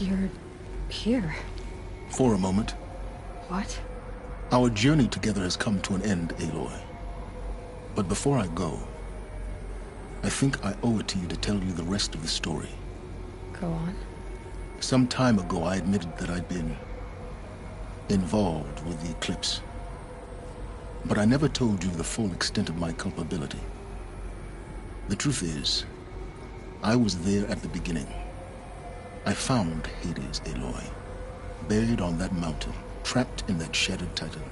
You're here. For a moment. What? Our journey together has come to an end, Aloy. But before I go, I think I owe it to you to tell you the rest of the story. Go on. Some time ago, I admitted that I'd been involved with the eclipse. But I never told you the full extent of my culpability. The truth is, I was there at the beginning. I found Hades, Aloy, buried on that mountain, trapped in that shattered titan.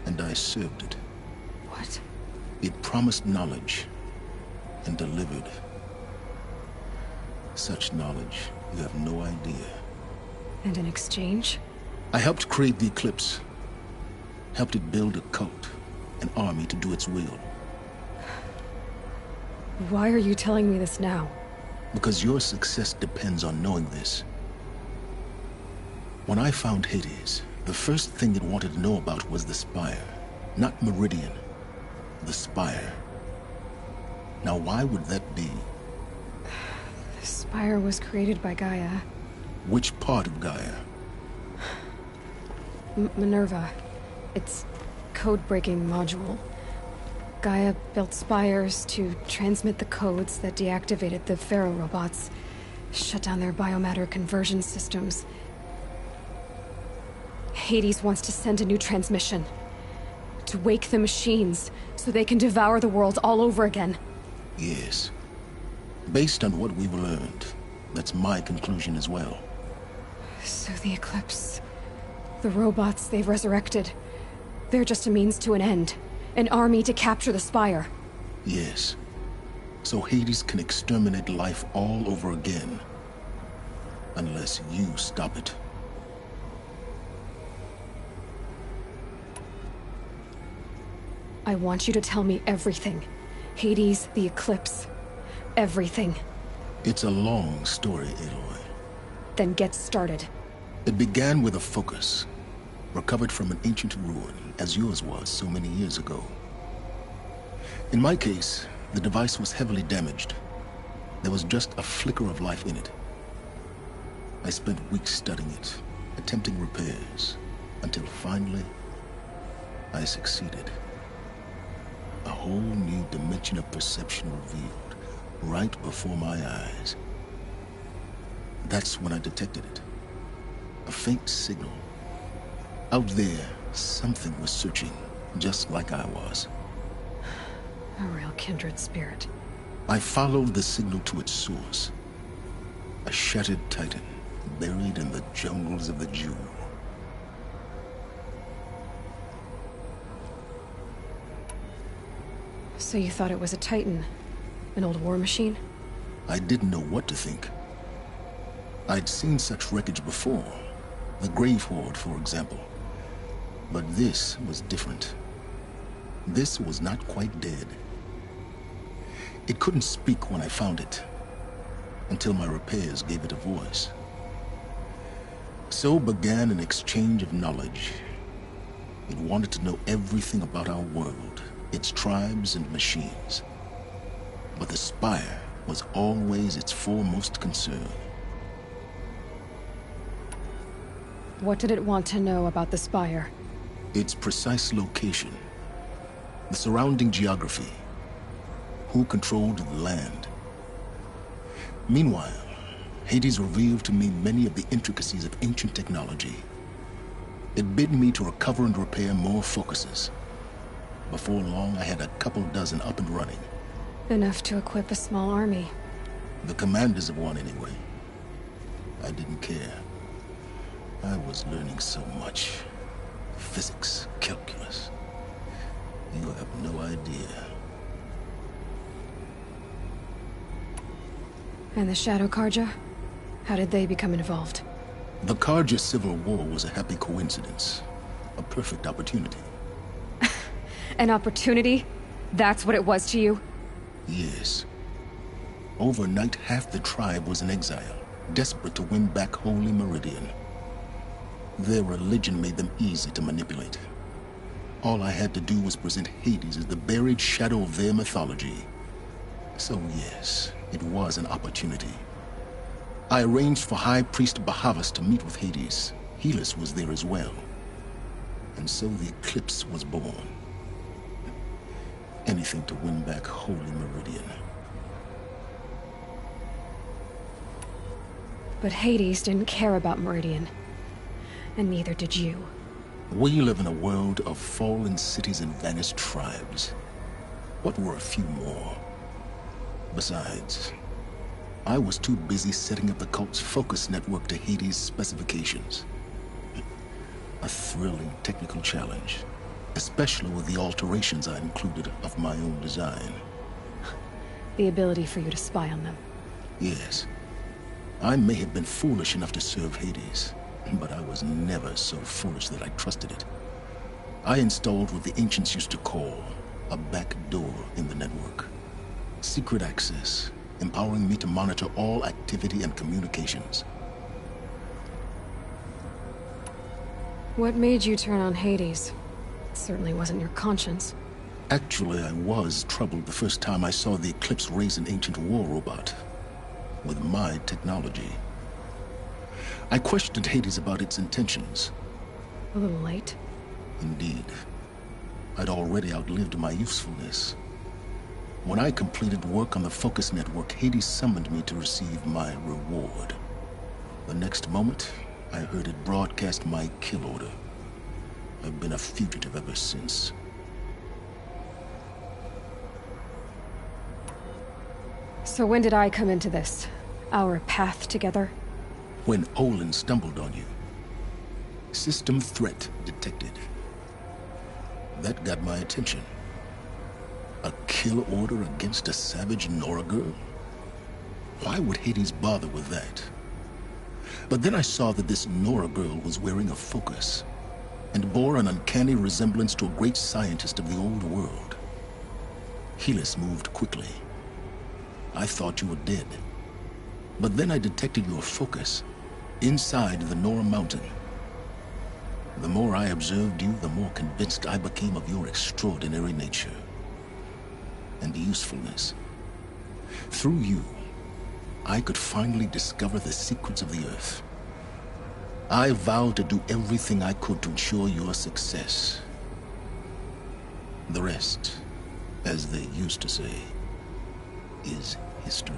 And I served it. What? It promised knowledge and delivered. Such knowledge, you have no idea. And in exchange? I helped create the eclipse. Helped it build a cult, an army to do its will. Why are you telling me this now? Because your success depends on knowing this. When I found Hades, the first thing it wanted to know about was the Spire. Not Meridian. The Spire. Now why would that be? The Spire was created by Gaia. Which part of Gaia? Minerva. Its code-breaking module. Gaia built spires to transmit the codes that deactivated the Pharaoh robots, shut down their biomatter conversion systems. Hades wants to send a new transmission. To wake the machines, so they can devour the world all over again. Yes. Based on what we've learned, that's my conclusion as well. So the Eclipse... the robots they've resurrected... they're just a means to an end. An army to capture the Spire. Yes. So Hades can exterminate life all over again. Unless you stop it. I want you to tell me everything. Hades, the Eclipse. Everything. It's a long story, Aloy. Then get started. It began with a focus. Recovered from an ancient ruin, as yours was so many years ago. In my case, the device was heavily damaged. There was just a flicker of life in it. I spent weeks studying it, attempting repairs, until finally, I succeeded. A whole new dimension of perception revealed, right before my eyes. That's when I detected it. A faint signal. Out there, something was searching, just like I was. A real kindred spirit. I followed the signal to its source. A shattered titan, buried in the jungles of the Jewel. So you thought it was a titan? An old war machine? I didn't know what to think. I'd seen such wreckage before. The Grave Horde, for example. But this was different. This was not quite dead. It couldn't speak when I found it, until my repairs gave it a voice. So began an exchange of knowledge. It wanted to know everything about our world, its tribes and machines. But the Spire was always its foremost concern. What did it want to know about the Spire? Its precise location, the surrounding geography, who controlled the land. Meanwhile, Hades revealed to me many of the intricacies of ancient technology. It bid me to recover and repair more focuses. Before long, I had a couple dozen up and running. Enough to equip a small army. The commanders of one, anyway. I didn't care. I was learning so much. Physics, calculus. You have no idea. And the Shadow Karja? How did they become involved? The Karja civil war was a happy coincidence. A perfect opportunity. An opportunity? That's what it was to you? Yes. Overnight, half the tribe was in exile, desperate to win back Holy Meridian. Their religion made them easy to manipulate. All I had to do was present Hades as the buried shadow of their mythology. So yes, it was an opportunity. I arranged for High Priest Bahavas to meet with Hades. Helis was there as well. And so the eclipse was born. Anything to win back Holy Meridian. But Hades didn't care about Meridian. And neither did you. We live in a world of fallen cities and vanished tribes. What were a few more? Besides, I was too busy setting up the cult's focus network to Hades' specifications. A thrilling technical challenge, especially with the alterations I included of my own design. The ability for you to spy on them. Yes. I may have been foolish enough to serve Hades, but I was never so foolish that I trusted it. I installed what the ancients used to call a back door in the network. Secret access, empowering me to monitor all activity and communications. What made you turn on Hades? It certainly wasn't your conscience. Actually, I was troubled the first time I saw the Eclipse raise an ancient war robot. With my technology. I questioned Hades about its intentions. A little late. Indeed. I'd already outlived my usefulness. When I completed work on the Focus Network, Hades summoned me to receive my reward. The next moment, I heard it broadcast my kill order. I've been a fugitive ever since. So when did I come into this? Our path together? When Olin stumbled on you. System threat detected. That got my attention. A kill order against a savage Nora girl? Why would Hades bother with that? But then I saw that this Nora girl was wearing a focus, and bore an uncanny resemblance to a great scientist of the old world. Helis moved quickly. I thought you were dead. But then I detected your focus inside the Nora mountain. The more I observed you, the more convinced I became of your extraordinary nature and usefulness. Through you, I could finally discover the secrets of the Earth. I vowed to do everything I could to ensure your success. The rest, as they used to say, is history.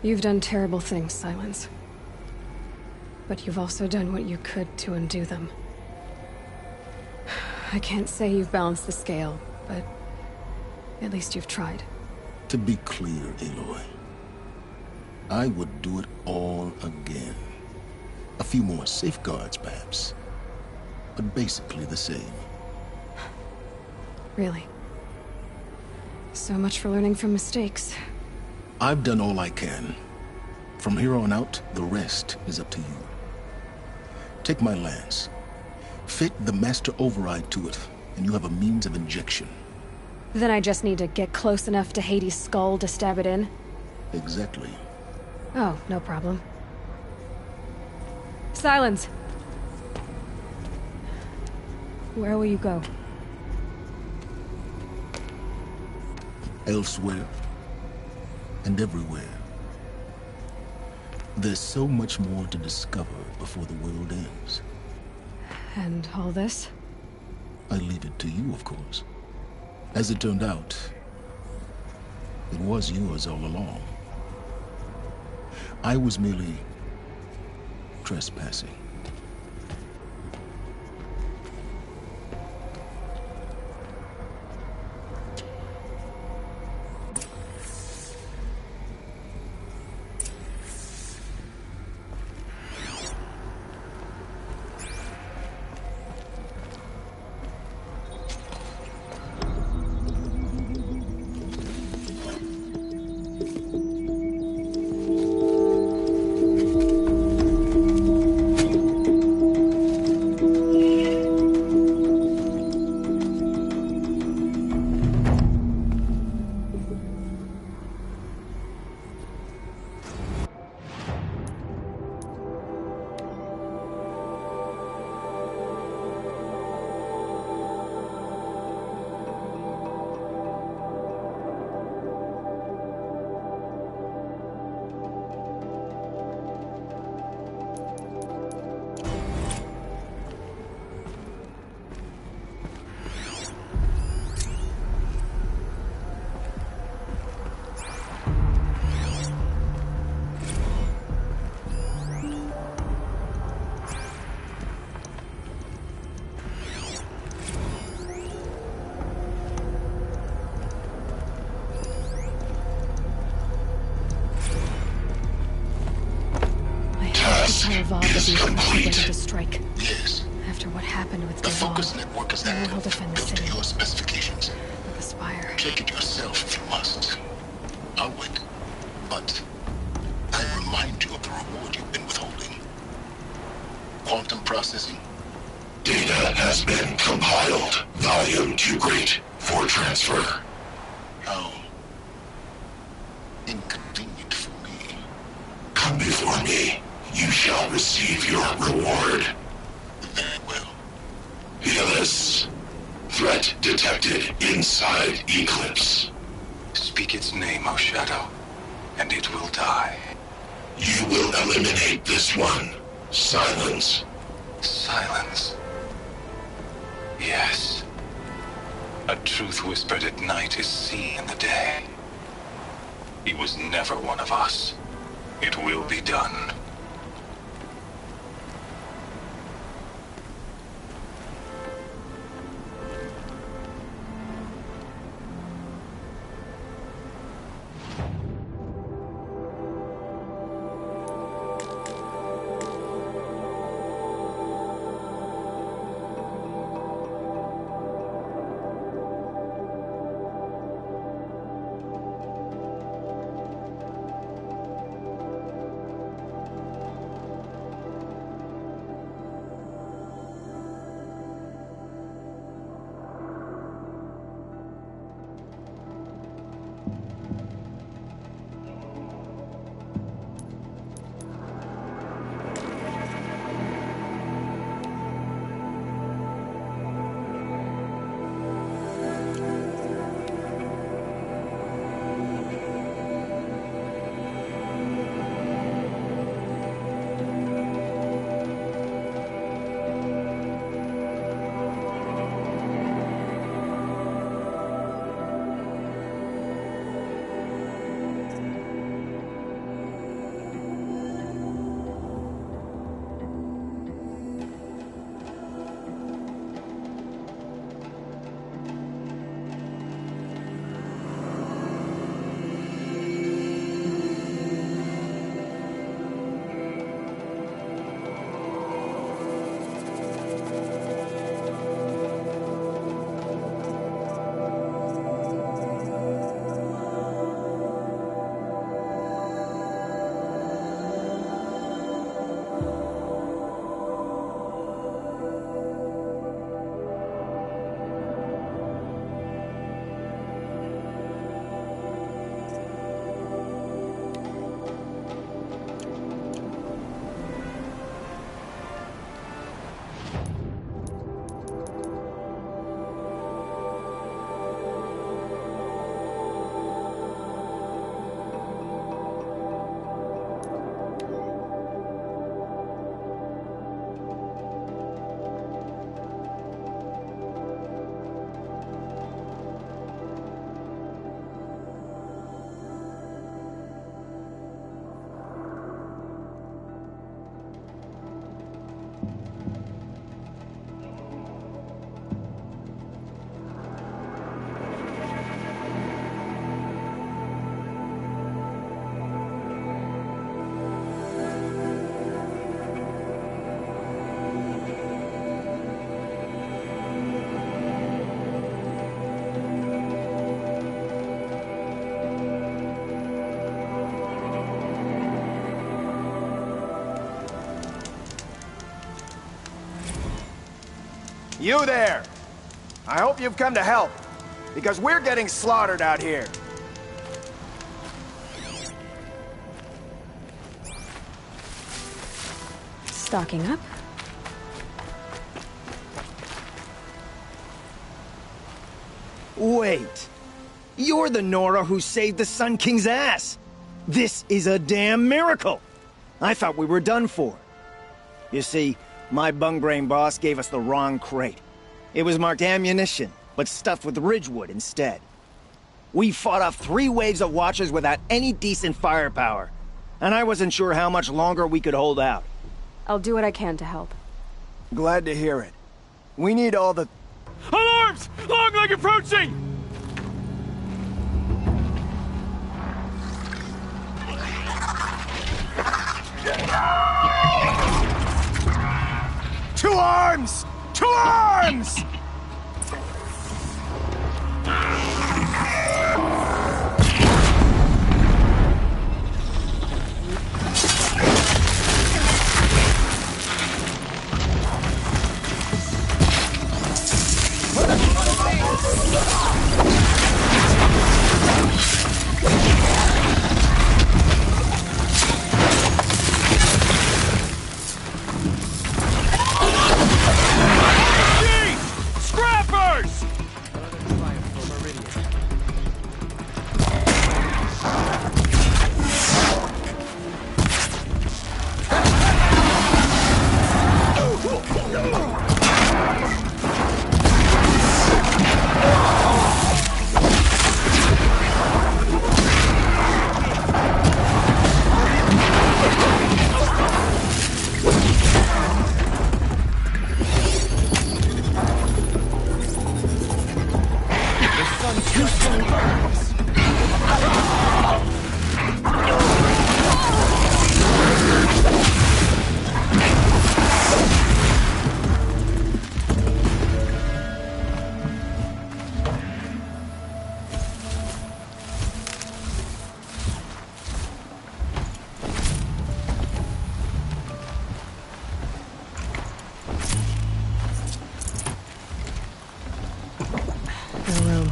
You've done terrible things, Silence. But you've also done what you could to undo them. I can't say you've balanced the scale, but at least you've tried. To be clear, Aloy, I would do it all again. A few more safeguards, perhaps, but basically the same. Really? So much for learning from mistakes. I've done all I can. From here on out, the rest is up to you. Take my lance. Fit the master override to it, and you have a means of injection. Then I just need to get close enough to Hades' skull to stab it in? Exactly. Oh, no problem. Silence! Where will you go? Elsewhere. And everywhere. There's so much more to discover before the world ends. And all this? I leave it to you, of course. As it turned out, it was yours all along. I was merely trespassing. is complete. To strike. Yes. After what happened with The Devon, focus network is I'll active, defend the built to city. your specifications. But the Spire. Check it yourself if you must. I'll wait. But I remind you of the reward you've been withholding. Quantum processing. Data has been compiled. Volume too great for transfer. How inconvenient for me. Come before me. You shall receive your reward. Very well. Fearless. Threat detected inside Eclipse. Speak its name, O Shadow, and it will die. You will eliminate this one. Silence. Silence. Yes. A truth whispered at night is seen in the day. He was never one of us. It will be done. You there! I hope you've come to help, because we're getting slaughtered out here. Stocking up. Wait. You're the Nora who saved the Sun King's ass. This is a damn miracle. I thought we were done for. You see, my bung-brain boss gave us the wrong crate. It was marked ammunition, but stuffed with Ridgewood instead. We fought off 3 waves of Watchers without any decent firepower. And I wasn't sure how much longer we could hold out. I'll do what I can to help. Glad to hear it. We need all the... Alarms! Long leg approaching! To arms! To arms! Scrappers! No room.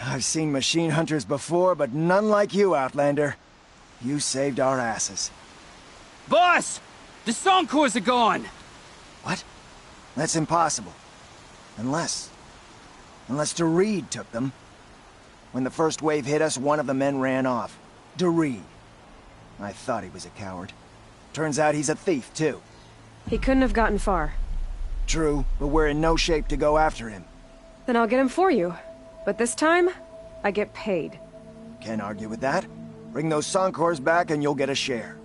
I've seen machine hunters before, but none like you, Outlander. You saved our asses. Boss! The Soncors are gone! What? That's impossible. Unless DeReed took them. When the first wave hit us, one of the men ran off. DeReed. I thought he was a coward. Turns out he's a thief, too. He couldn't have gotten far. True, but we're in no shape to go after him. Then I'll get him for you. But this time, I get paid. Can't argue with that. Bring those Soncors back and you'll get a share.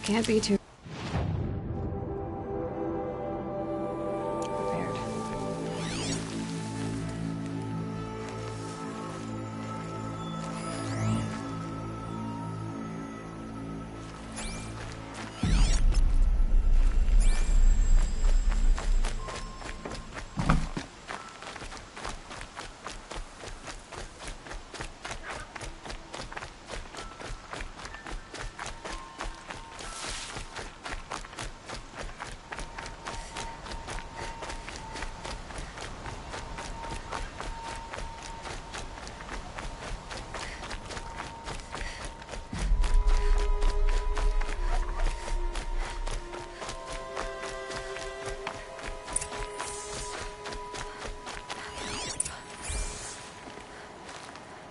Can't be too prepared.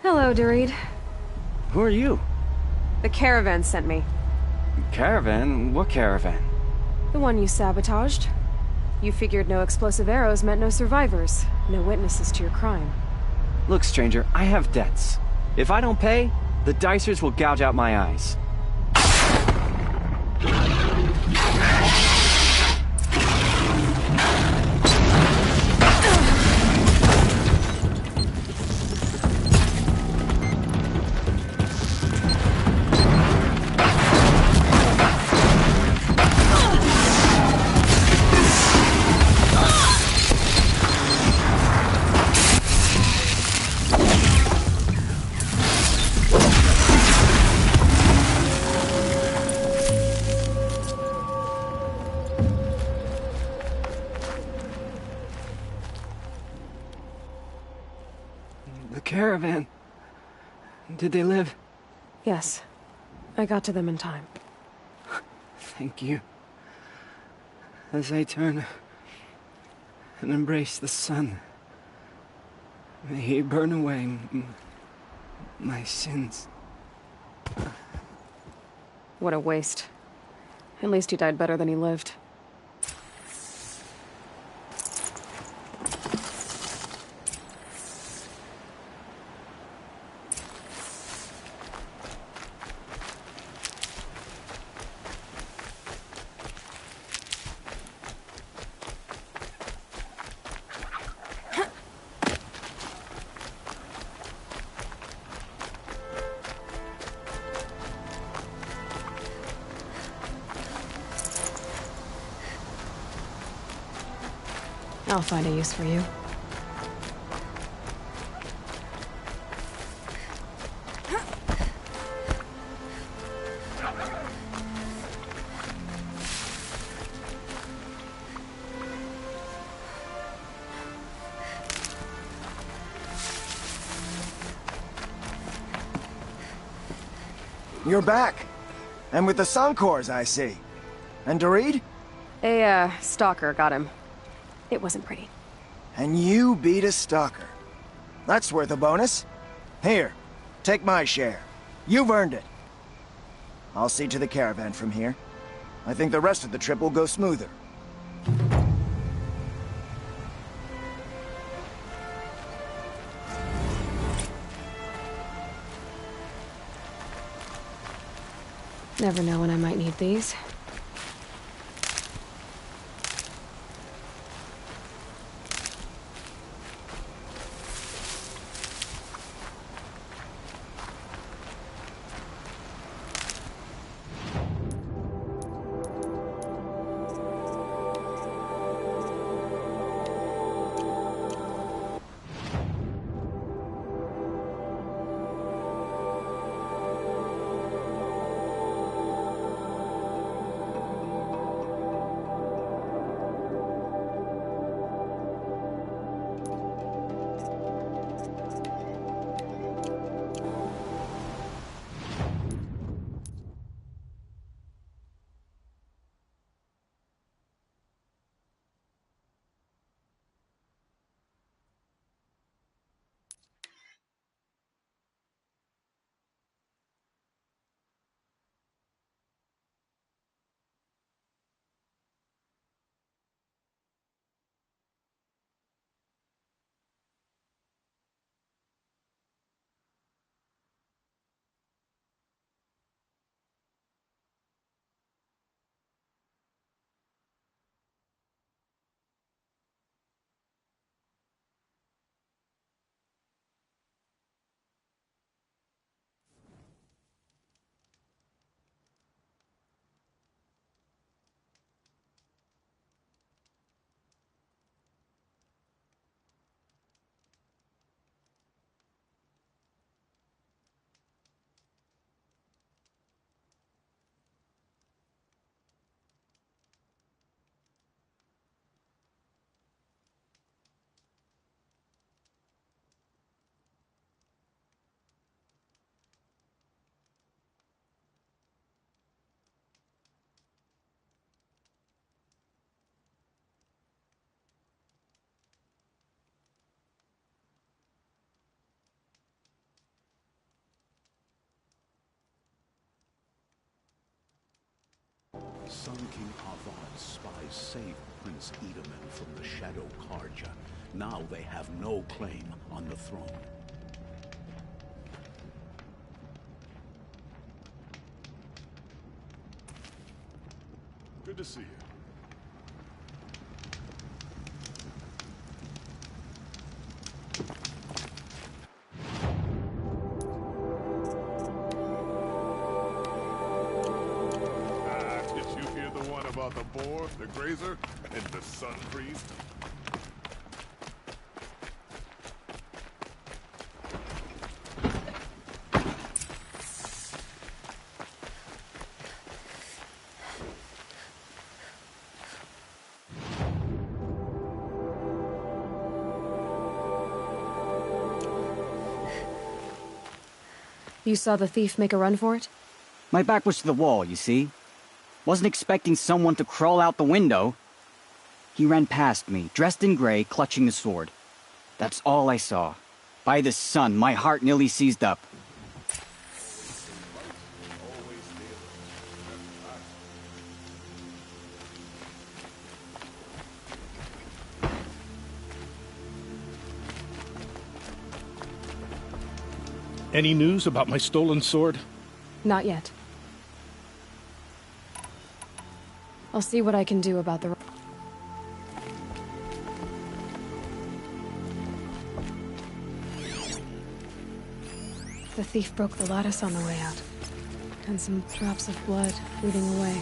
Hello, DeReed. Who are you? The caravan sent me. Caravan? What caravan? The one you sabotaged. You figured no explosive arrows meant no survivors, no witnesses to your crime. Look, stranger, I have debts. If I don't pay, the Dicers will gouge out my eyes. The caravan. Did they live? Yes. I got to them in time. Thank you. as I turn and embrace the sun. May he burn away my sins. What a waste. At least he died better than he lived. I'll find a use for you. You're back. And with the Suncors, I see. And Doreed? A, stalker got him. It wasn't pretty. And you beat a stalker. That's worth a bonus. Here, take my share. You've earned it. I'll see to the caravan from here. I think the rest of the trip will go smoother. Never know when I might need these. Sun King Avad's spies saved Prince Edaman from the Shadow Karja. Now they have no claim on the throne. Good to see you. About the boar, the grazer, and the sun priest? You saw the thief make a run for it? My back was to the wall, you see? Wasn't expecting someone to crawl out the window. He ran past me, dressed in gray, clutching a sword. That's all I saw. By the sun, my heart nearly seized up. Any news about my stolen sword? Not yet. I'll see what I can do about the... The thief broke the lattice on the way out. And some drops of blood bleeding away.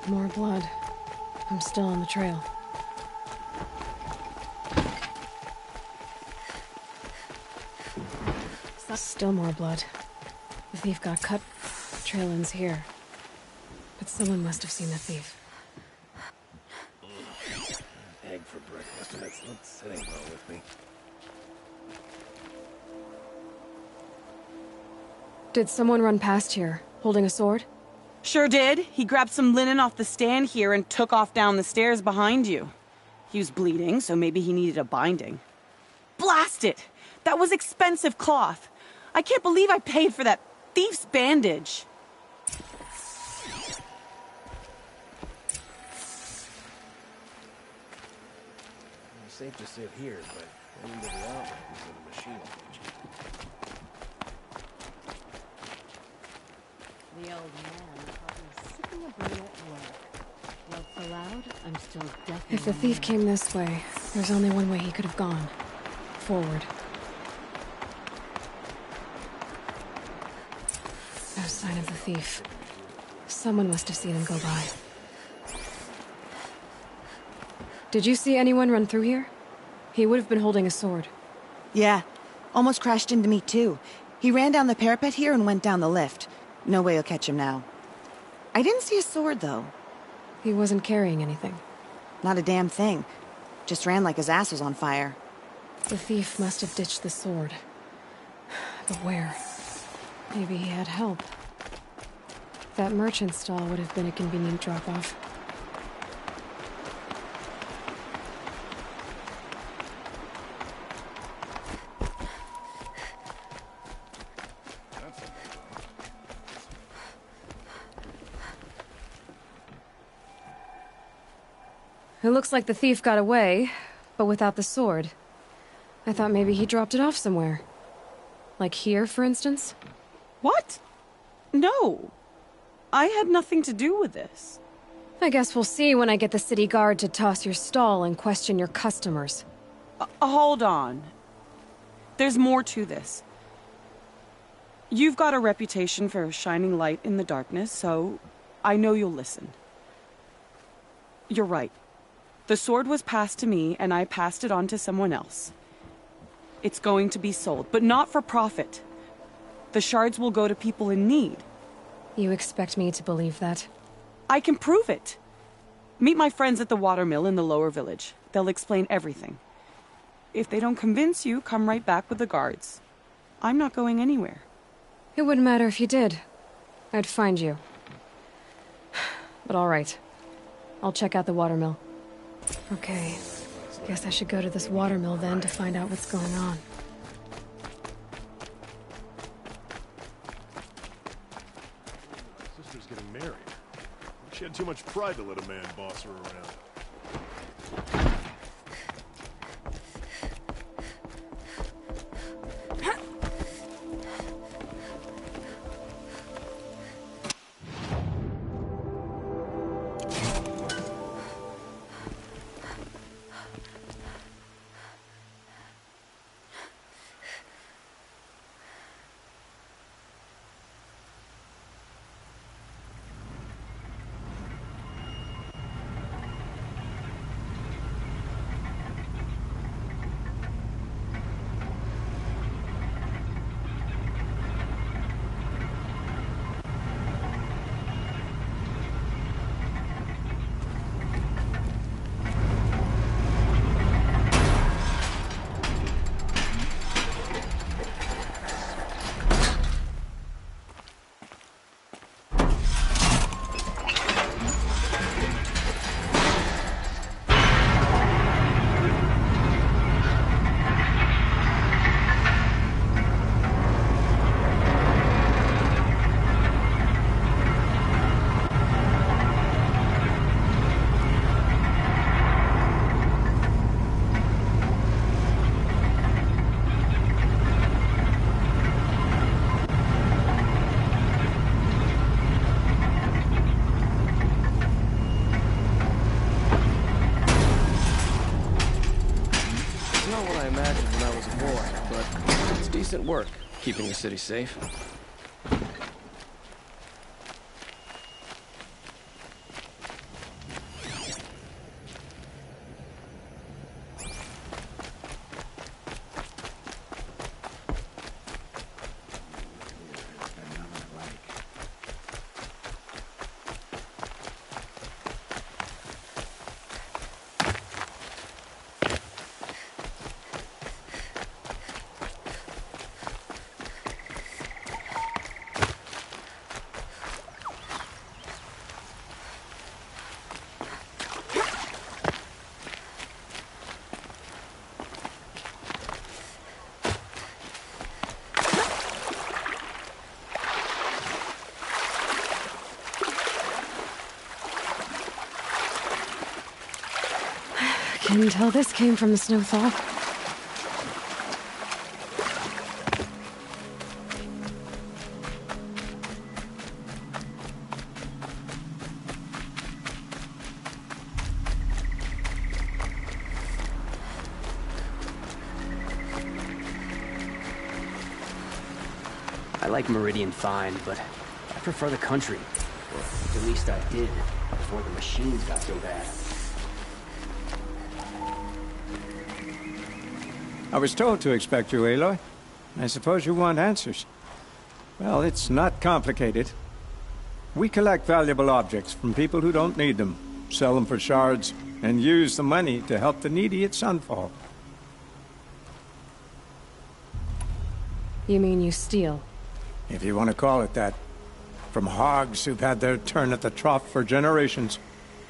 More blood. I'm still on the trail. Still more blood. The thief got cut. The trail ends here. But someone must have seen the thief. Egg for breakfast, and it's not sitting well with me. Did someone run past here, holding a sword? Sure did. He grabbed some linen off the stand here and took off down the stairs behind you. He was bleeding, so maybe he needed a binding. Blast it! That was expensive cloth. I can't believe I paid for that thief's bandage. It's safe to sit here, but into the outlet is a machine engine. The old man probably sipping a brew at work. What's allowed? I'm still definitely... If the thief came this way, there's only one way he could have gone. Forward. No sign of the thief. Someone must have seen him go by. Did you see anyone run through here? He would have been holding a sword. Yeah. Almost crashed into me, too. He ran down the parapet here and went down the lift. No way you'll catch him now. I didn't see a sword, though. He wasn't carrying anything. Not a damn thing. Just ran like his ass was on fire. The thief must have ditched the sword. But where? Maybe he had help. That merchant stall would have been a convenient drop-off. It looks like the thief got away, but without the sword. I thought maybe he dropped it off somewhere. Like here, for instance? What? No. I had nothing to do with this. I guess we'll see when I get the city guard to toss your stall and question your customers. Hold on. There's more to this. You've got a reputation for shining light in the darkness, so I know you'll listen. You're right. The sword was passed to me, and I passed it on to someone else. It's going to be sold, but not for profit. The shards will go to people in need. You expect me to believe that? I can prove it. Meet my friends at the watermill in the lower village. They'll explain everything. If they don't convince you, come right back with the guards. I'm not going anywhere. It wouldn't matter if you did. I'd find you. But all right. I'll check out the watermill. Okay. Guess I should go to this watermill then to find out what's going on. Sister's getting married. She had too much pride to let a man boss her around. decent work, keeping the city safe. Can tell this came from the snowfall. I like Meridian fine, but I prefer the country. Or at least I did, before the machines got so bad. I was told to expect you, Aloy. I suppose you want answers. Well, it's not complicated. We collect valuable objects from people who don't need them, sell them for shards, and use the money to help the needy at Sunfall. You mean you steal? If you want to call it that. From hogs who've had their turn at the trough for generations.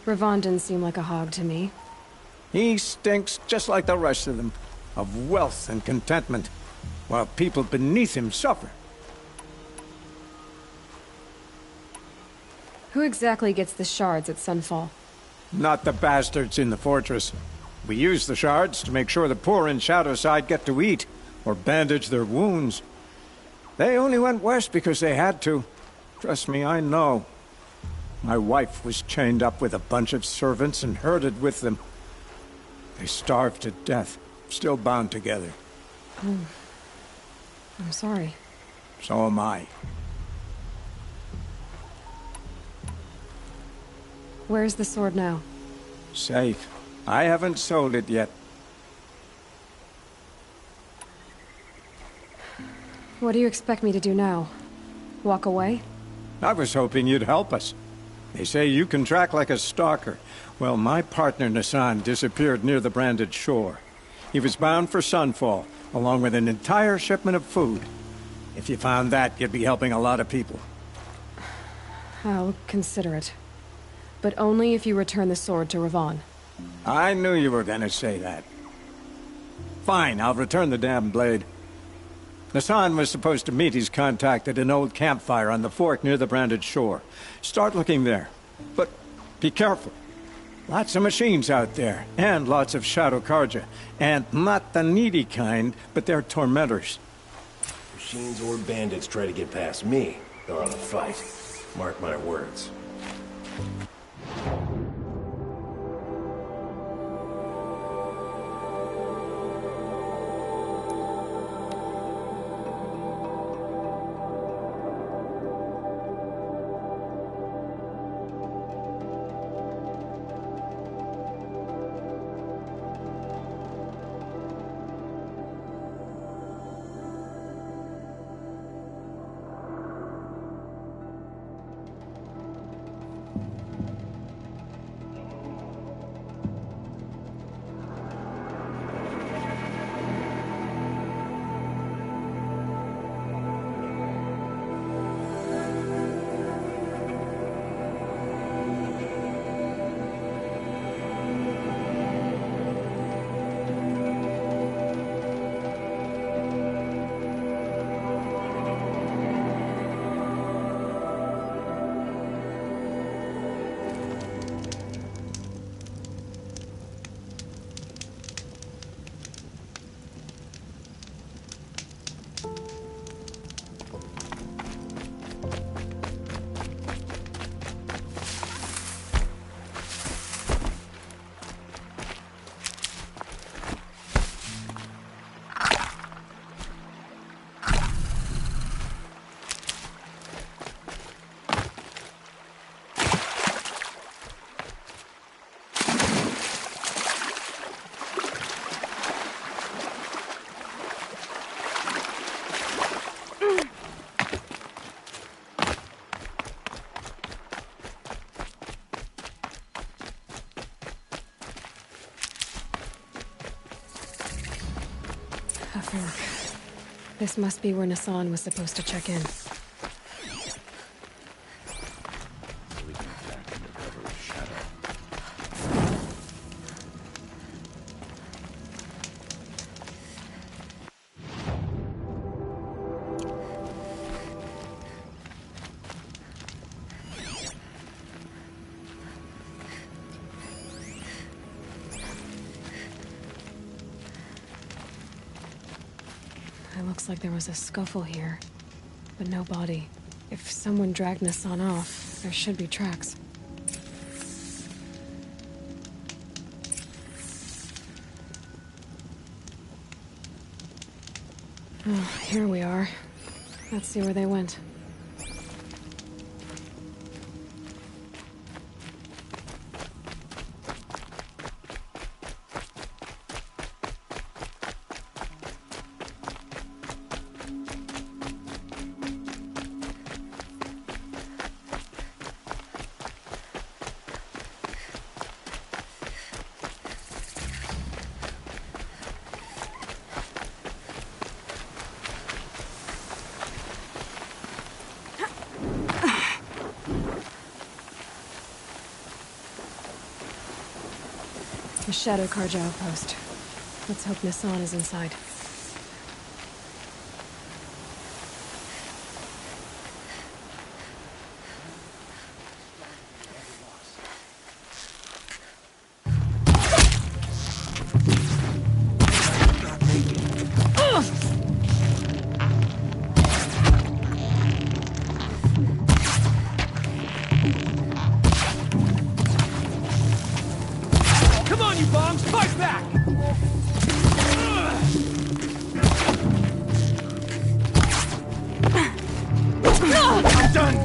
Ravon didn't seem like a hog to me. He stinks just like the rest of them, of wealth and contentment, while people beneath him suffer. Who exactly gets the shards at Sunfall? Not the bastards in the fortress. We use the shards to make sure the poor in Shadowside get to eat, or bandage their wounds. They only went west because they had to. Trust me, I know. My wife was chained up with a bunch of servants and herded with them. They starved to death, still bound together. I'm sorry. So am I. Where's the sword now? Safe. I haven't sold it yet. What do you expect me to do now? Walk away? I was hoping you'd help us. They say you can track like a stalker. Well, my partner Nassan disappeared near the branded shore. He was bound for Sunfall, along with an entire shipment of food. If you found that, you'd be helping a lot of people. I'll consider it. But only if you return the sword to Ravon. I knew you were gonna say that. Fine, I'll return the damn blade. Nassan was supposed to meet his contact at an old campfire on the fork near the branded shore. Start looking there. But be careful. Lots of machines out there, and lots of Shadow Karja. And not the needy kind, but they're tormentors. Machines or bandits try to get past me, they're on a fight. Mark my words. Nothing. This must be where Nassan was supposed to check in. It looks like there was a scuffle here, but no body. If someone dragged Nassan off, there should be tracks. Oh, here we are. Let's see where they went. The Shadow Karja outpost. Let's hope Nassan is inside. Come on, you bombs! Fight back! I'm done!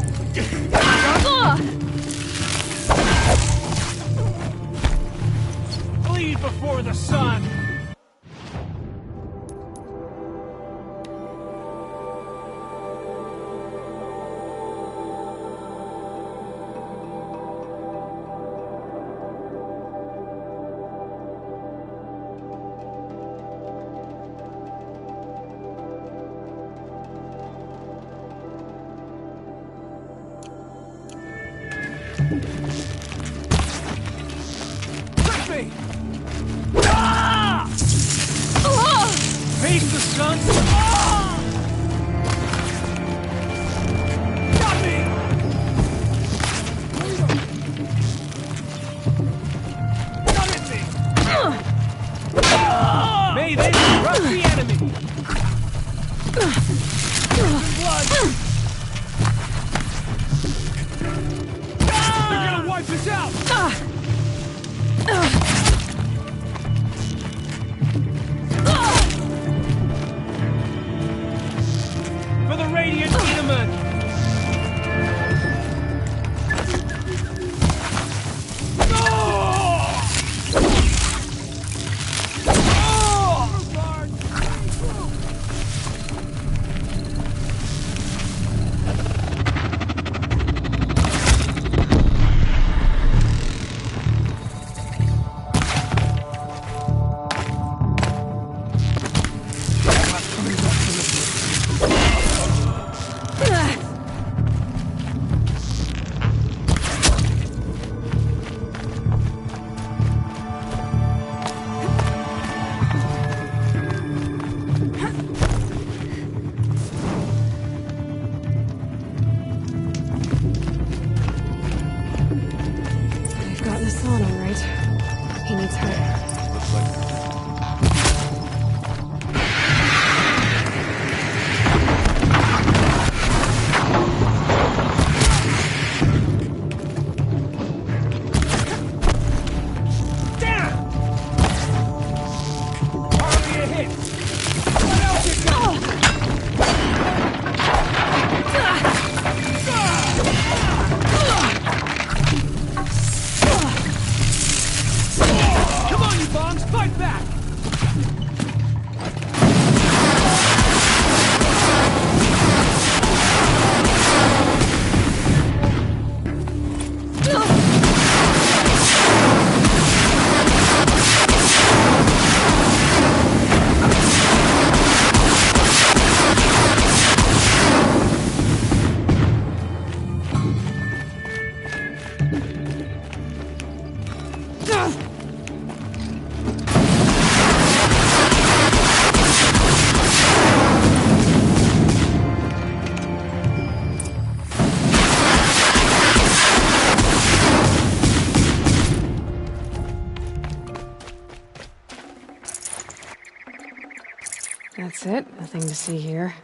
Bleed before the sun! Touch me! Ah! Face the sun! Ah! Got me! Come at me! May they crush the enemy! Blood! They're gonna wipe us out! For the Radiant Edaman! They've got Nassan, all right. He needs help. Looks like Come on, you That's it. Nothing to see here.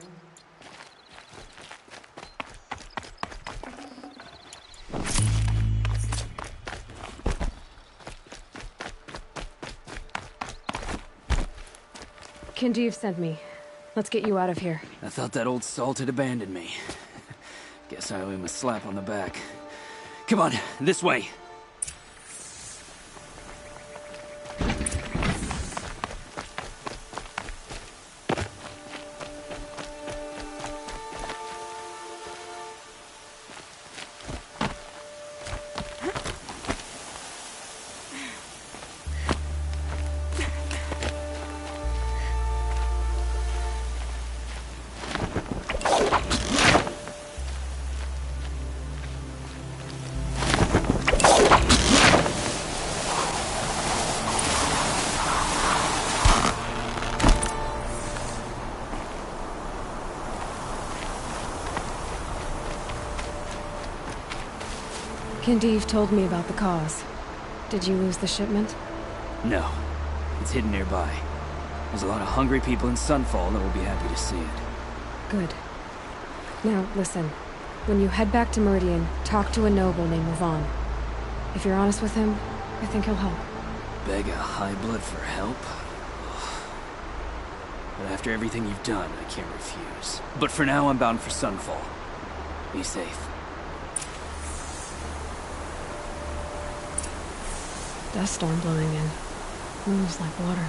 Kindeev sent me. Let's get you out of here. I thought that old salt had abandoned me. Guess I owe him a slap on the back. Come on, this way. Kindeev told me about the cause. Did you lose the shipment? No. It's hidden nearby. There's a lot of hungry people in Sunfall that will be happy to see it. Good. Now, listen. When you head back to Meridian, talk to a noble named Ravon. If you're honest with him, I think he'll help. Beg a high blood for help? But after everything you've done, I can't refuse. But for now, I'm bound for Sunfall. Be safe. Dust storm blowing in. Moves like water.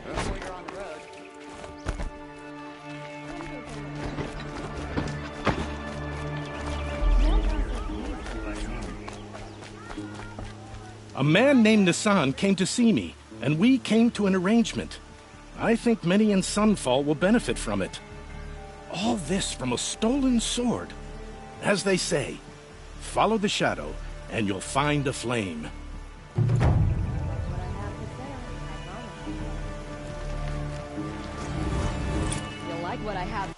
Before you're on the road. A man named Nissan came to see me, and we came to an arrangement. I think many in Sunfall will benefit from it. All this from a stolen sword. As they say, follow the shadow, and you'll find a flame. You'll like what I have.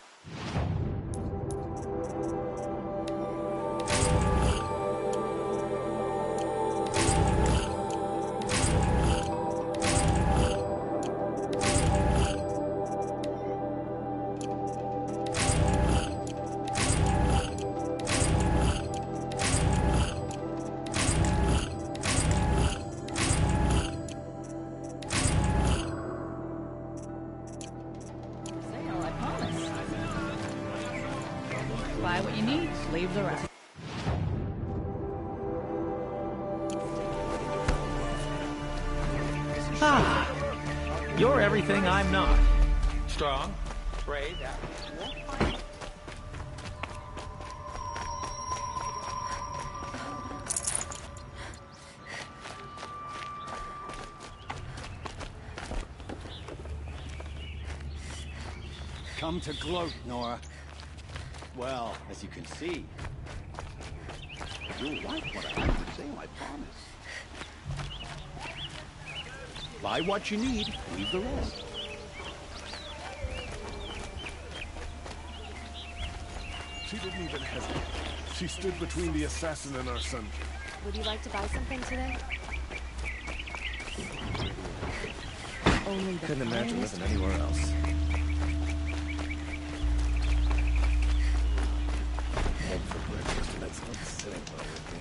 Buy what you need, leave the rest. everything I'm not. Strong, brave, that. Come to gloat, Nora. Well, as you can see, You'll like what I have to say, I promise. Buy what you need, leave the rest. She didn't even hesitate. She stood between the assassin and our Sun King. Would you like to buy something today? Only the Couldn't imagine finest living anywhere else. Egg for breakfast, and that's not sitting well with me.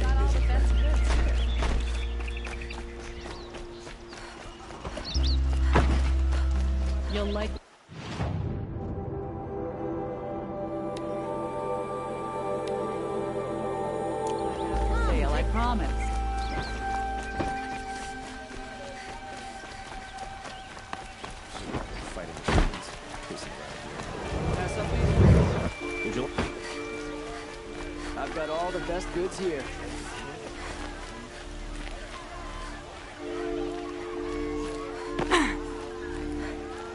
got all the best goods here. You'll like. Sale, I promise. Fighting machines, pissing around Pass up these. here. Would you? I've got all the best goods here.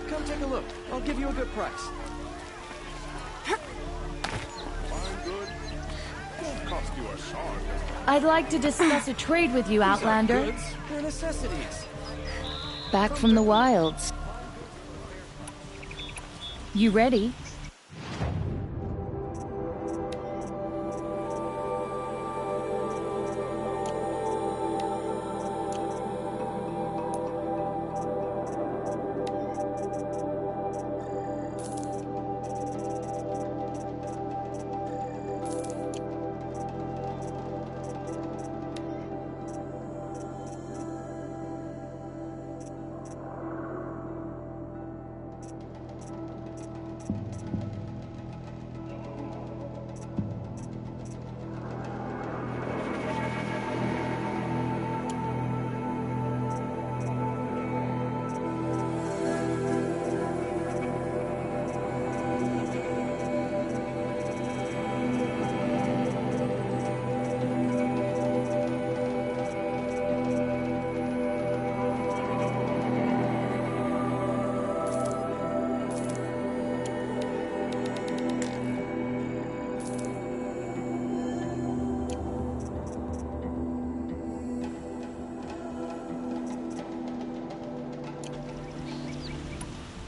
Come take a look. I'll give you a good price. Fine, good. Won't cost you a shard. I'd like to discuss a trade with you, Outlander. Goods, they're necessities. Back from the wilds. You ready?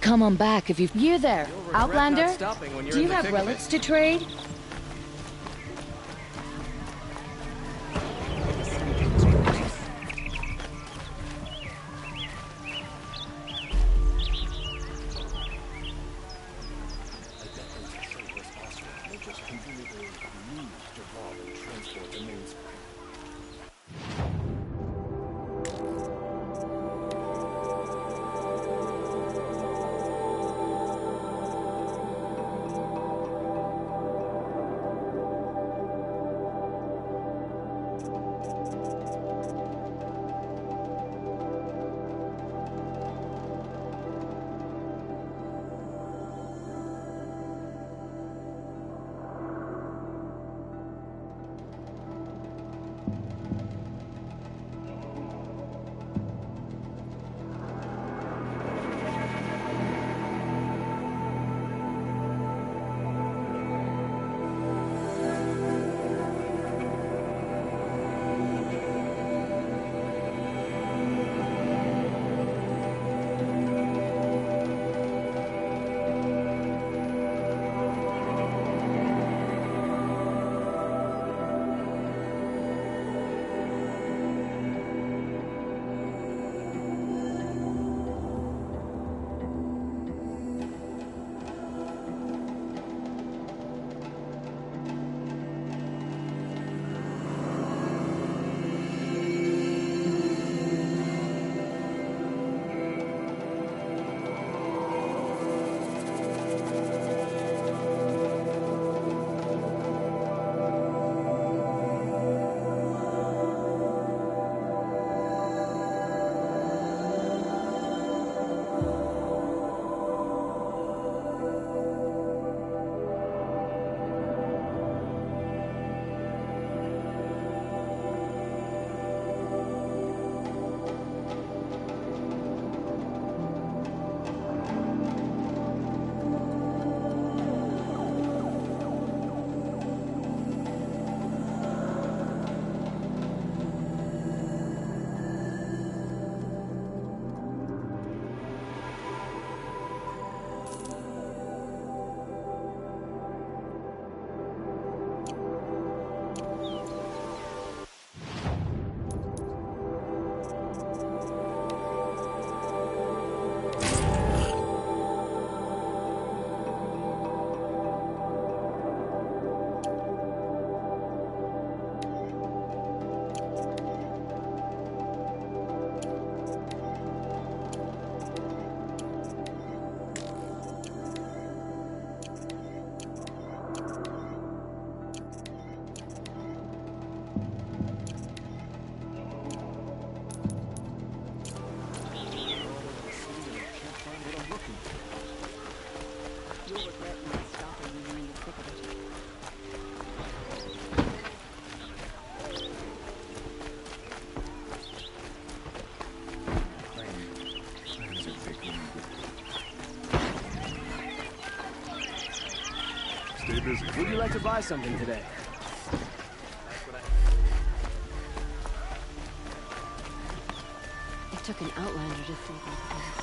Come on back if you've... You there, Outlander? stopping when you're Do in you the have thick of it. relics to trade? They just conveniently used to haul and transport the main. Would you like to buy something today? It took an outlander to think like this.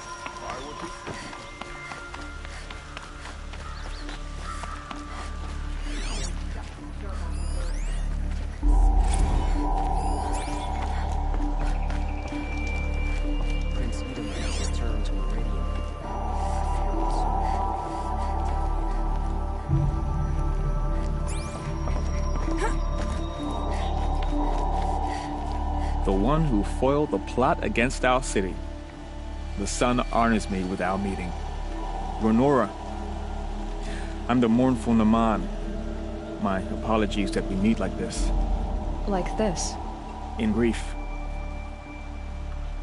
Prince Edom has returned to Meridian. The one who foiled the plot against our city. The sun honors me with our meeting. Renora, I'm the mournful Naman. My apologies that we meet like this. Like this? In grief.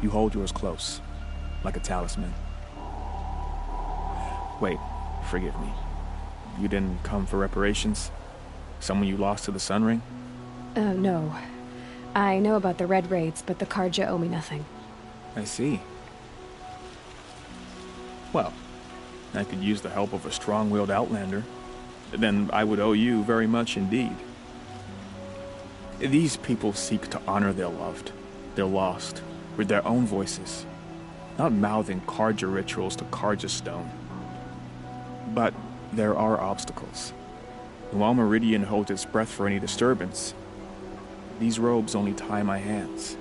You hold yours close, like a talisman. Wait, forgive me. You didn't come for reparations? Someone you lost to the Sun Ring? No. I know about the Red Raids, but the Karja owe me nothing. I see. Well, I could use the help of a strong-willed outlander. Then I would owe you very much indeed. These people seek to honor their loved, their lost, with their own voices, not mouthing Karja rituals to Karja stone. But there are obstacles. And while Meridian holds its breath for any disturbance, these robes only tie my hands.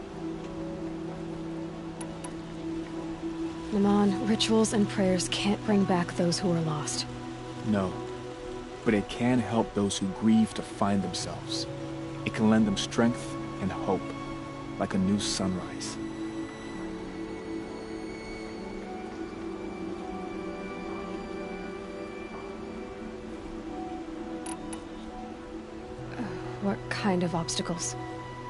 Naman, rituals and prayers can't bring back those who are lost. No, but it can help those who grieve to find themselves. It can lend them strength and hope, like a new sunrise. What kind of obstacles?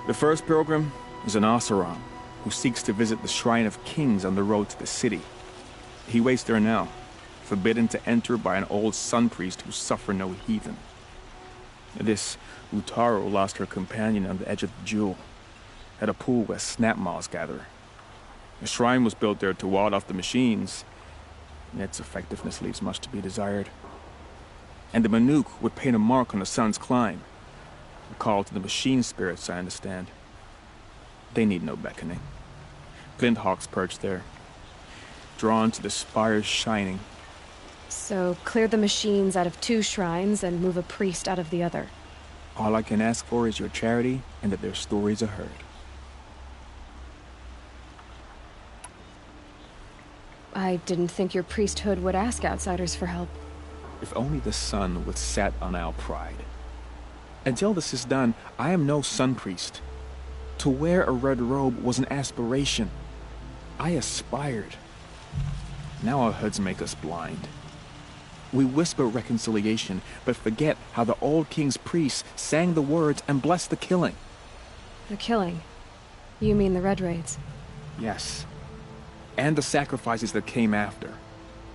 The first pilgrim is an Oseram, who seeks to visit the Shrine of Kings on the road to the city. He waits there now, forbidden to enter by an old sun priest who suffer no heathen. This Utaru lost her companion on the edge of the jewel, at a pool where snap moths gather. The shrine was built there to ward off the machines, and its effectiveness leaves much to be desired. And the Manuk would paint a mark on the sun's climb, a call to the machine spirits, I understand. They need no beckoning. Glint hawks perch there, drawn to the spires shining. So, clear the machines out of 2 shrines and move a priest out of the other. All I can ask for is your charity and that their stories are heard. I didn't think your priesthood would ask outsiders for help. If only the sun would set on our pride. Until this is done, I am no sun priest. To wear a red robe was an aspiration. I aspired. Now our hoods make us blind. We whisper reconciliation, but forget how the old king's priests sang the words and blessed the killing. The killing? You mean the Red Raids? Yes. And the sacrifices that came after.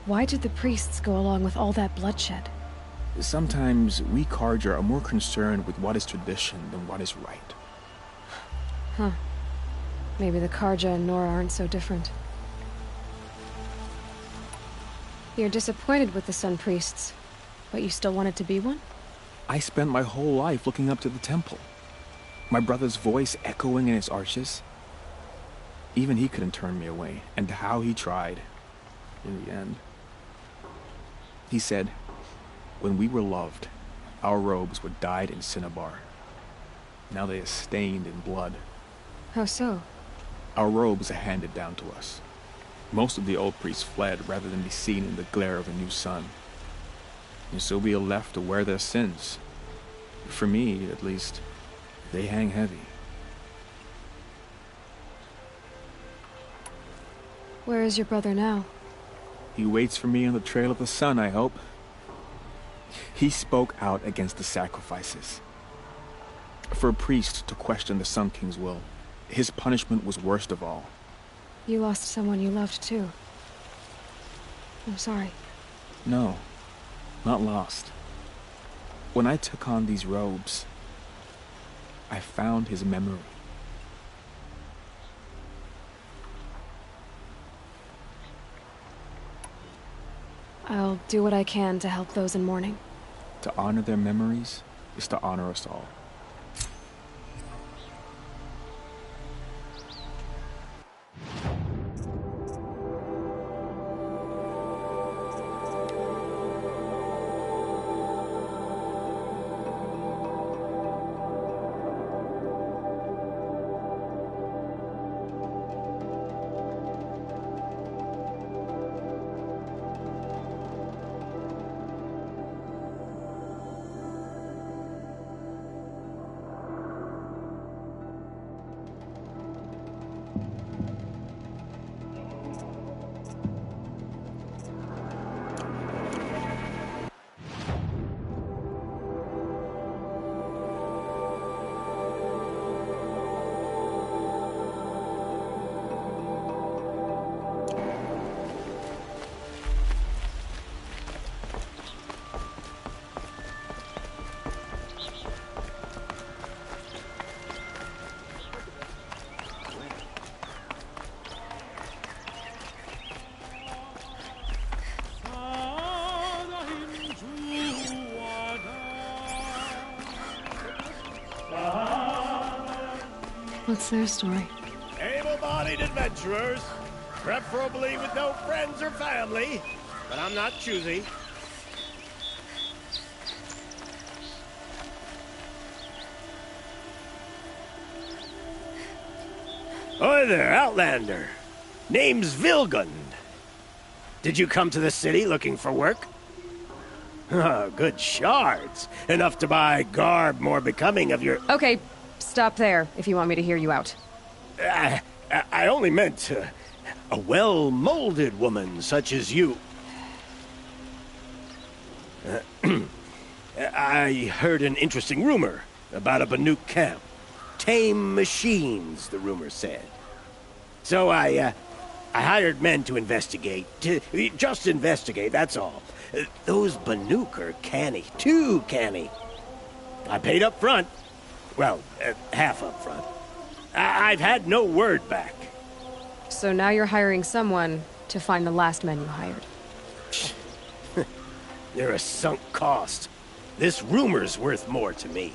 Why did the priests go along with all that bloodshed? Sometimes we Karja are more concerned with what is tradition than what is right. Huh. Maybe the Karja and Nora aren't so different. You're disappointed with the Sun Priests, but you still wanted to be one? I spent my whole life looking up to the temple. My brother's voice echoing in its arches. Even he couldn't turn me away, and how he tried. In the end. He said, when we were loved, our robes were dyed in cinnabar. Now they are stained in blood. How so? Our robes are handed down to us. Most of the old priests fled rather than be seen in the glare of a new sun. And so we are left to wear their sins. For me, at least, they hang heavy. Where is your brother now? He waits for me on the trail of the sun, I hope. He spoke out against the sacrifices. For a priest to question the Sun King's will, his punishment was worst of all. You lost someone you loved, too. I'm sorry. No, not lost. When I took on these robes, I found his memory. I'll do what I can to help those in mourning. To honor their memories is to honor us all. What's their story? Able-bodied adventurers, preferably with no friends or family, but I'm not choosy. Oi there, Outlander. Name's Vilgund. Did you come to the city looking for work? Oh, good shards. Enough to buy garb more becoming of your... Okay, stop there if you want me to hear you out. I only meant a well-molded woman such as you. I heard an interesting rumor about a Banuk camp. Tame machines, the rumor said. So I hired men to investigate. Just investigate, that's all. Those Banuk are canny. Too canny. I paid up front. Well, half up front. I've had no word back. So now you're hiring someone to find the last men you hired. They're a sunk cost. This rumor's worth more to me.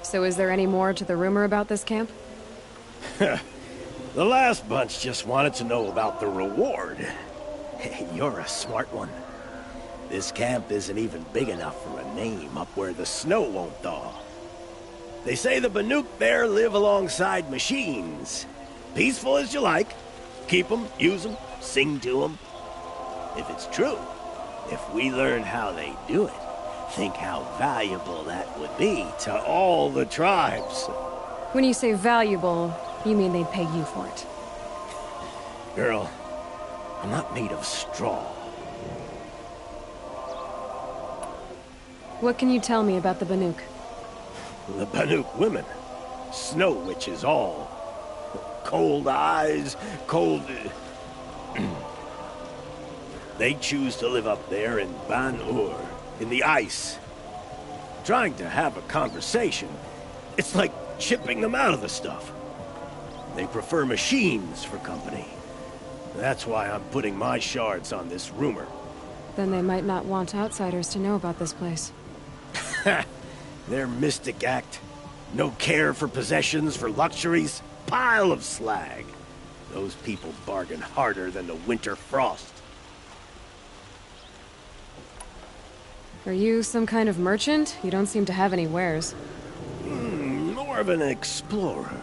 So is there any more to the rumor about this camp? The last bunch just wanted to know about the reward. You're a smart one. This camp isn't even big enough for a name up where the snow won't thaw. They say the Banuk there live alongside machines. Peaceful as you like. Keep them, use them, sing to them. If it's true, if we learn how they do it, think how valuable that would be to all the tribes. When you say valuable, you mean they'd pay you for it. Girl, I'm not made of straw. What can you tell me about the Banuk? The Banuk women. Snow witches all. Cold eyes, cold... They choose to live up there in Ban-Ur, in the ice. Trying to have a conversation, it's like chipping them out of the stuff. They prefer machines for company. That's why I'm putting my shards on this rumor. Then they might not want outsiders to know about this place. Their mystic act. No care for possessions, for luxuries. Pile of slag. Those people bargain harder than the winter frost. Are you some kind of merchant? You don't seem to have any wares. More of an explorer.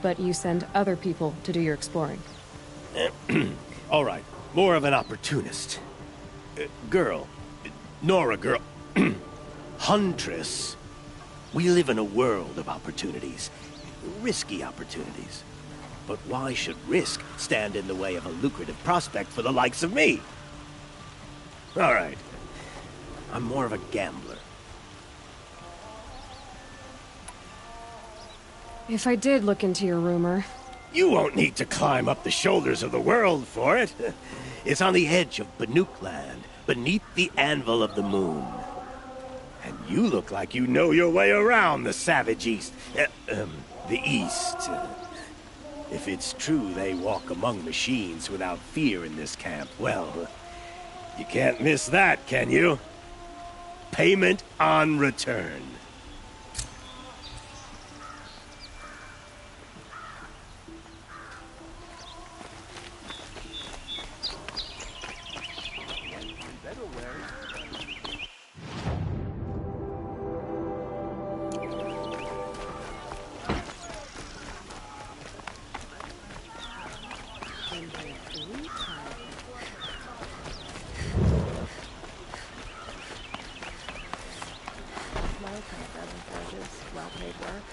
But you send other people to do your exploring. All right, more of an opportunist. Girl. Nora, girl. Huntress. We live in a world of opportunities. Risky opportunities. But why should risk stand in the way of a lucrative prospect for the likes of me? All right. I'm more of a gambler. If I did look into your rumor... You won't need to climb up the shoulders of the world for it. It's on the edge of Banuk land, beneath the anvil of the moon. And you look like you know your way around the savage east. The east. If it's true they walk among machines without fear in this camp, well, You can't miss that, can you? Payment on return. Well-paid work.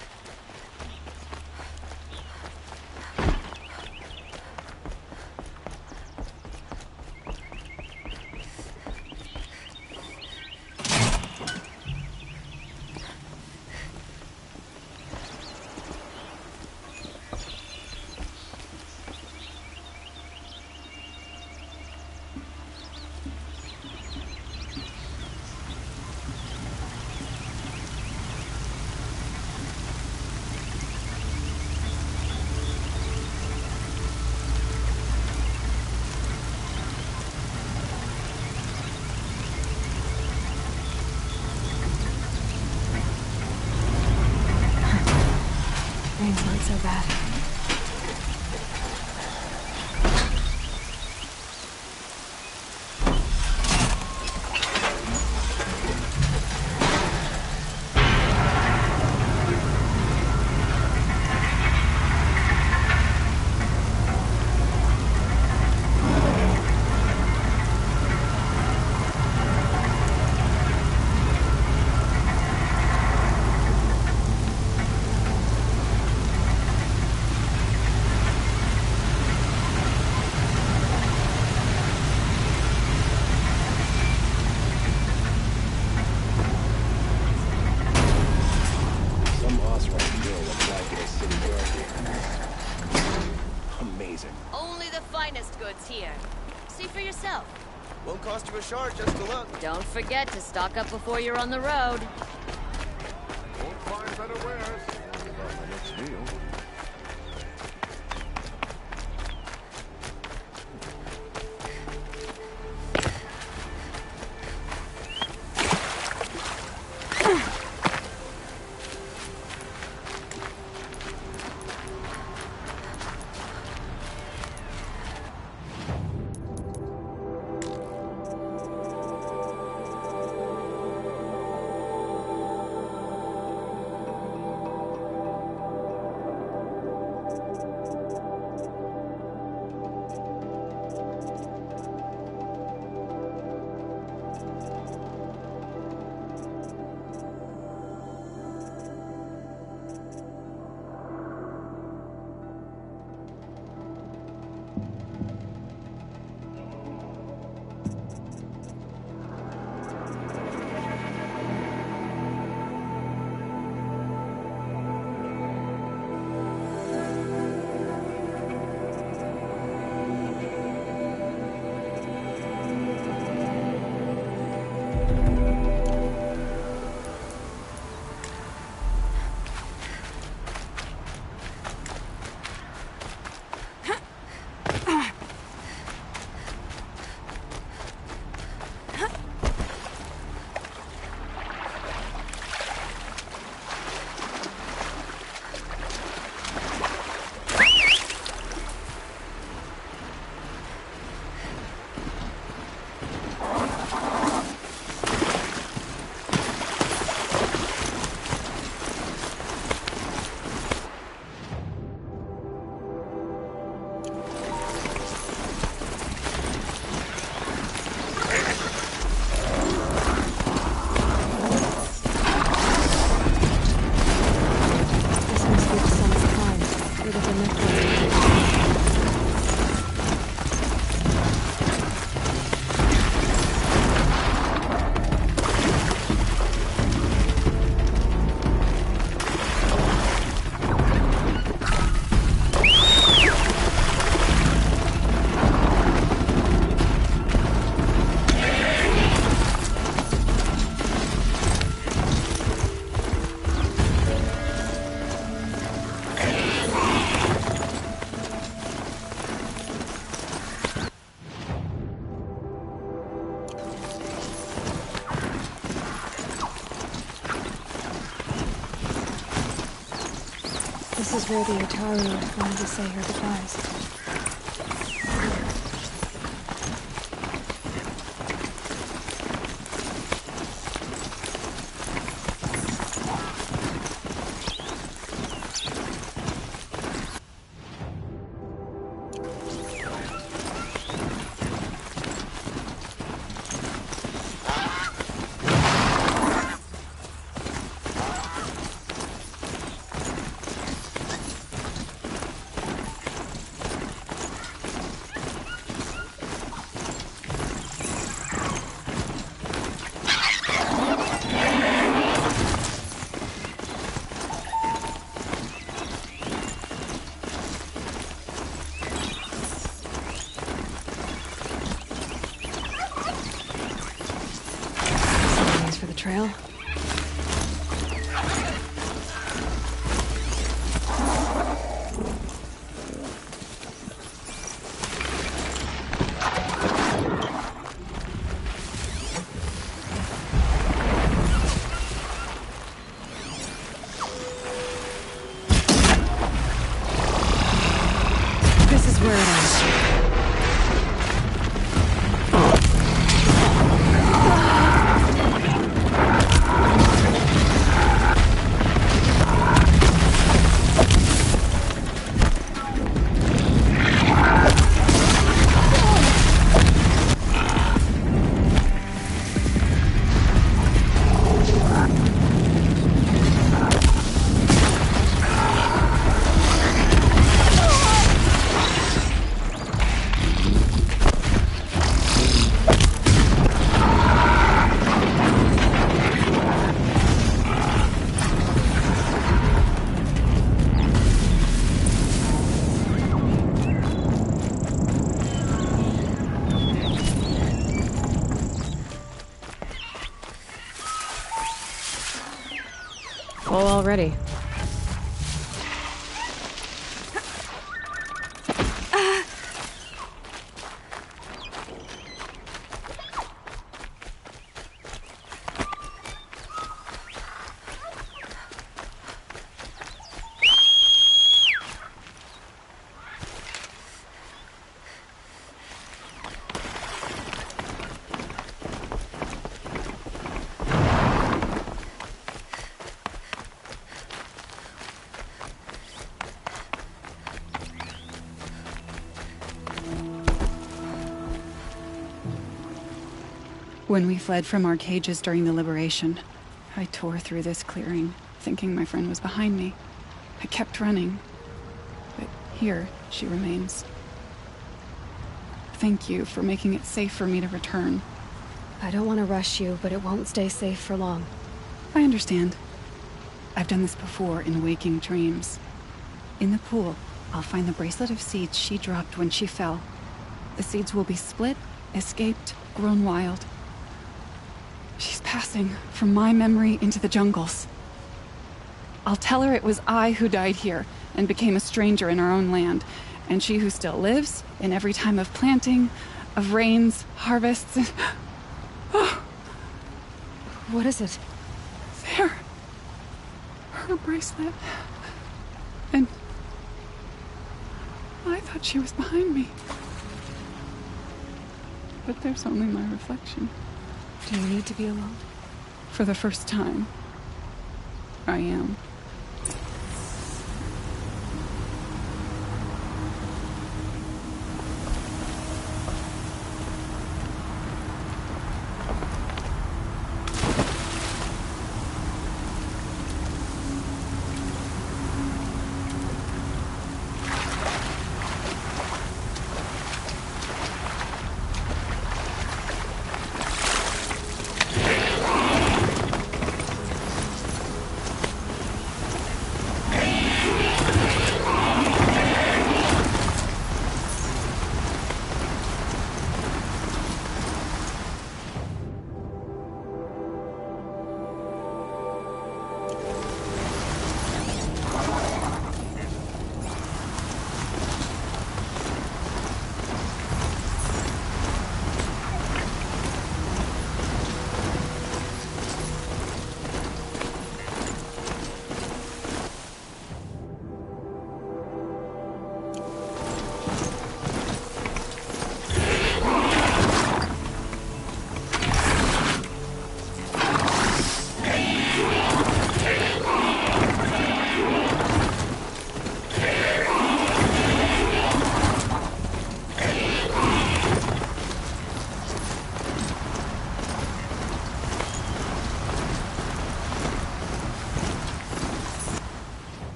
Things weren't so bad. Only the finest goods here. See for yourself. Won't cost you a shard just to look. Don't forget to stock up before you're on the road. Won't find better wares. Looks real. This is where the Otaru wanted to say her goodbyes. For the trail. This is where it is. Full already. When we fled from our cages during the liberation, I tore through this clearing, thinking my friend was behind me. I kept running, but here she remains. Thank you for making it safe for me to return. I don't want to rush you, but it won't stay safe for long. I understand. I've done this before in waking dreams. In the pool, I'll find the bracelet of seeds she dropped when she fell. The seeds will be split, escaped, grown wild. She's passing from my memory into the jungles. I'll tell her it was I who died here and became a stranger in our own land, and she who still lives in every time of planting, of rains, harvests, and... Oh. What is it? There. Her bracelet. And... I thought she was behind me. But there's only my reflection. Do you need to be alone? For the first time, I am.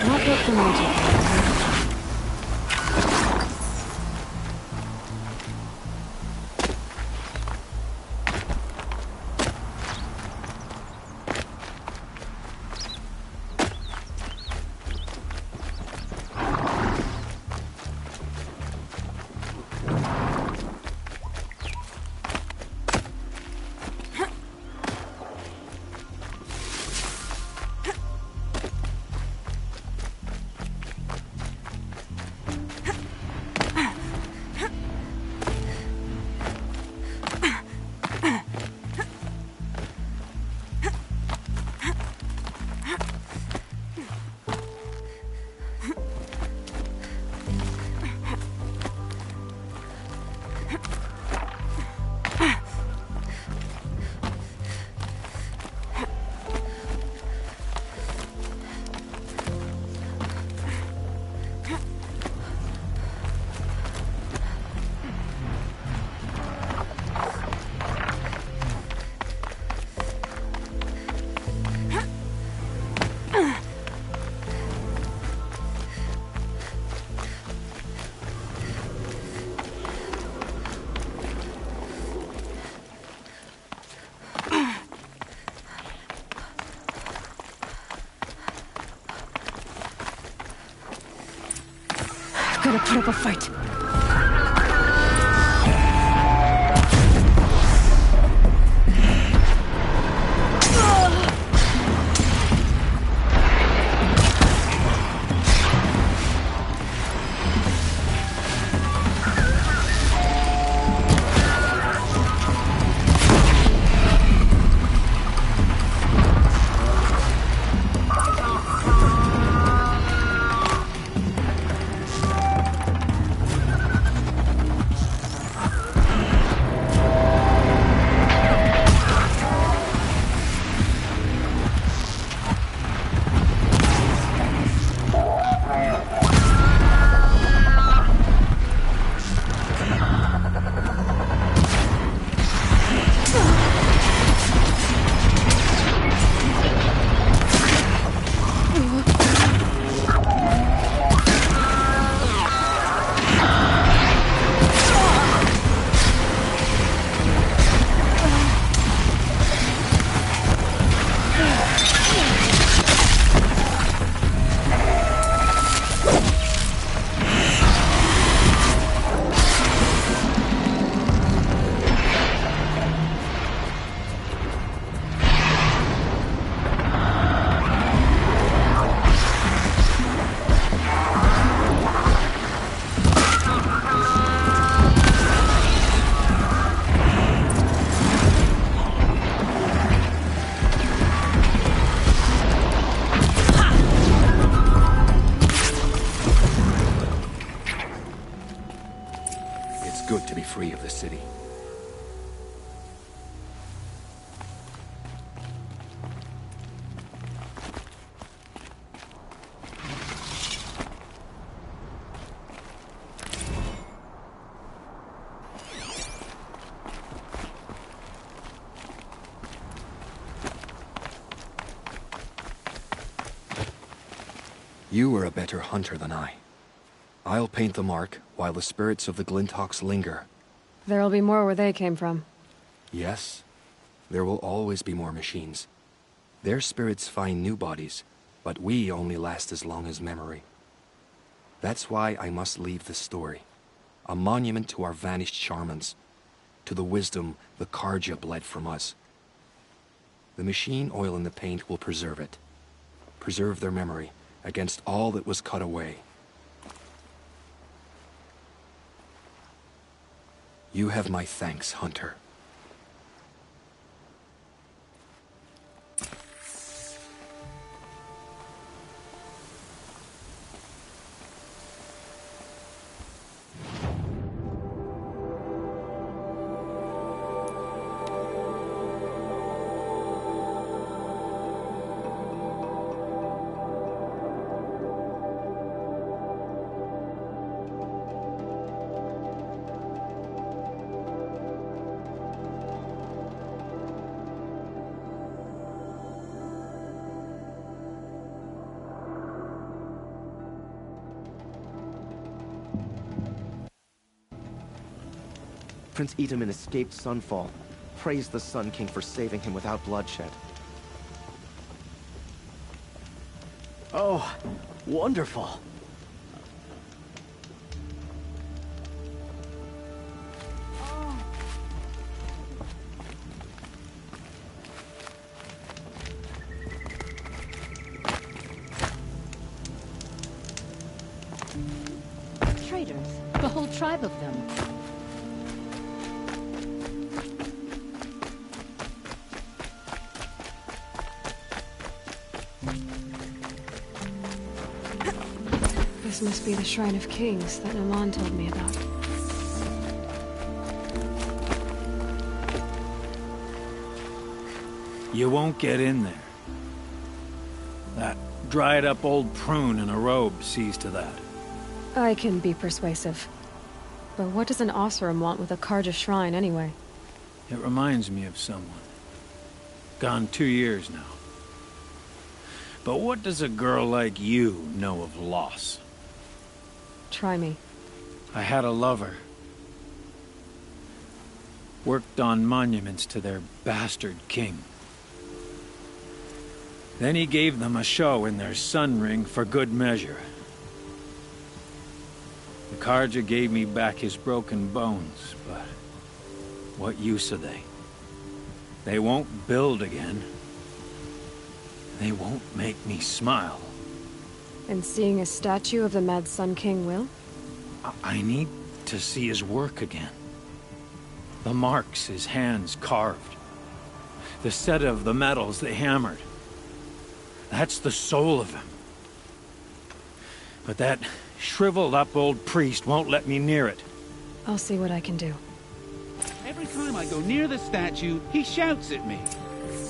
Not built for magic. Gotta put up a fight. Good to be free of the city. You are a better hunter than I. I'll paint the mark, while the spirits of the Glinthawks linger. There'll be more where they came from. Yes, there will always be more machines. Their spirits find new bodies, but we only last as long as memory. That's why I must leave this story. A monument to our vanished shamans, to the wisdom the Karja bled from us. The machine oil in the paint will preserve it. Preserve their memory against all that was cut away. You have my thanks, Hunter. Prince Itamen escaped Sunfall. Praise the Sun King for saving him without bloodshed. Oh, wonderful. Traitors. The whole tribe of them. This must be the Shrine of Kings that Naman told me about. You won't get in there. That dried-up old prune in a robe sees to that. I can be persuasive. But what does an Oseram want with a Karja shrine, anyway? It reminds me of someone. Gone 2 years now. But what does a girl like you know of loss? Try me. I had a lover. Worked on monuments to their bastard king. Then he gave them a show in their sun ring for good measure. The Karja gave me back his broken bones, but what use are they? They won't build again. They won't make me smile. And seeing a statue of the Mad Sun King will? I need to see his work again. The marks his hands carved. The set of the metals they hammered. That's the soul of him. But that shriveled-up old priest won't let me near it. I'll see what I can do. Every time I go near the statue, he shouts at me.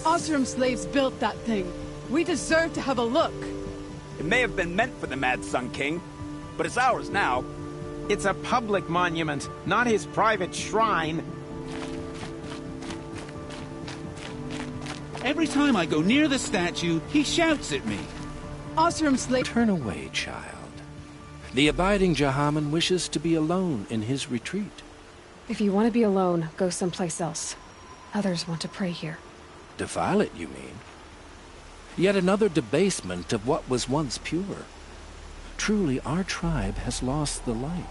Oseram slaves built that thing. We deserve to have a look. It may have been meant for the Mad Sun King, but it's ours now. It's a public monument, not his private shrine. Every time I go near the statue, he shouts at me. Oseram slaves... Turn away, child. The abiding Jahaman wishes to be alone in his retreat. If you want to be alone, go someplace else. Others want to pray here. Defile it, you mean? Yet another debasement of what was once pure. Truly, our tribe has lost the light.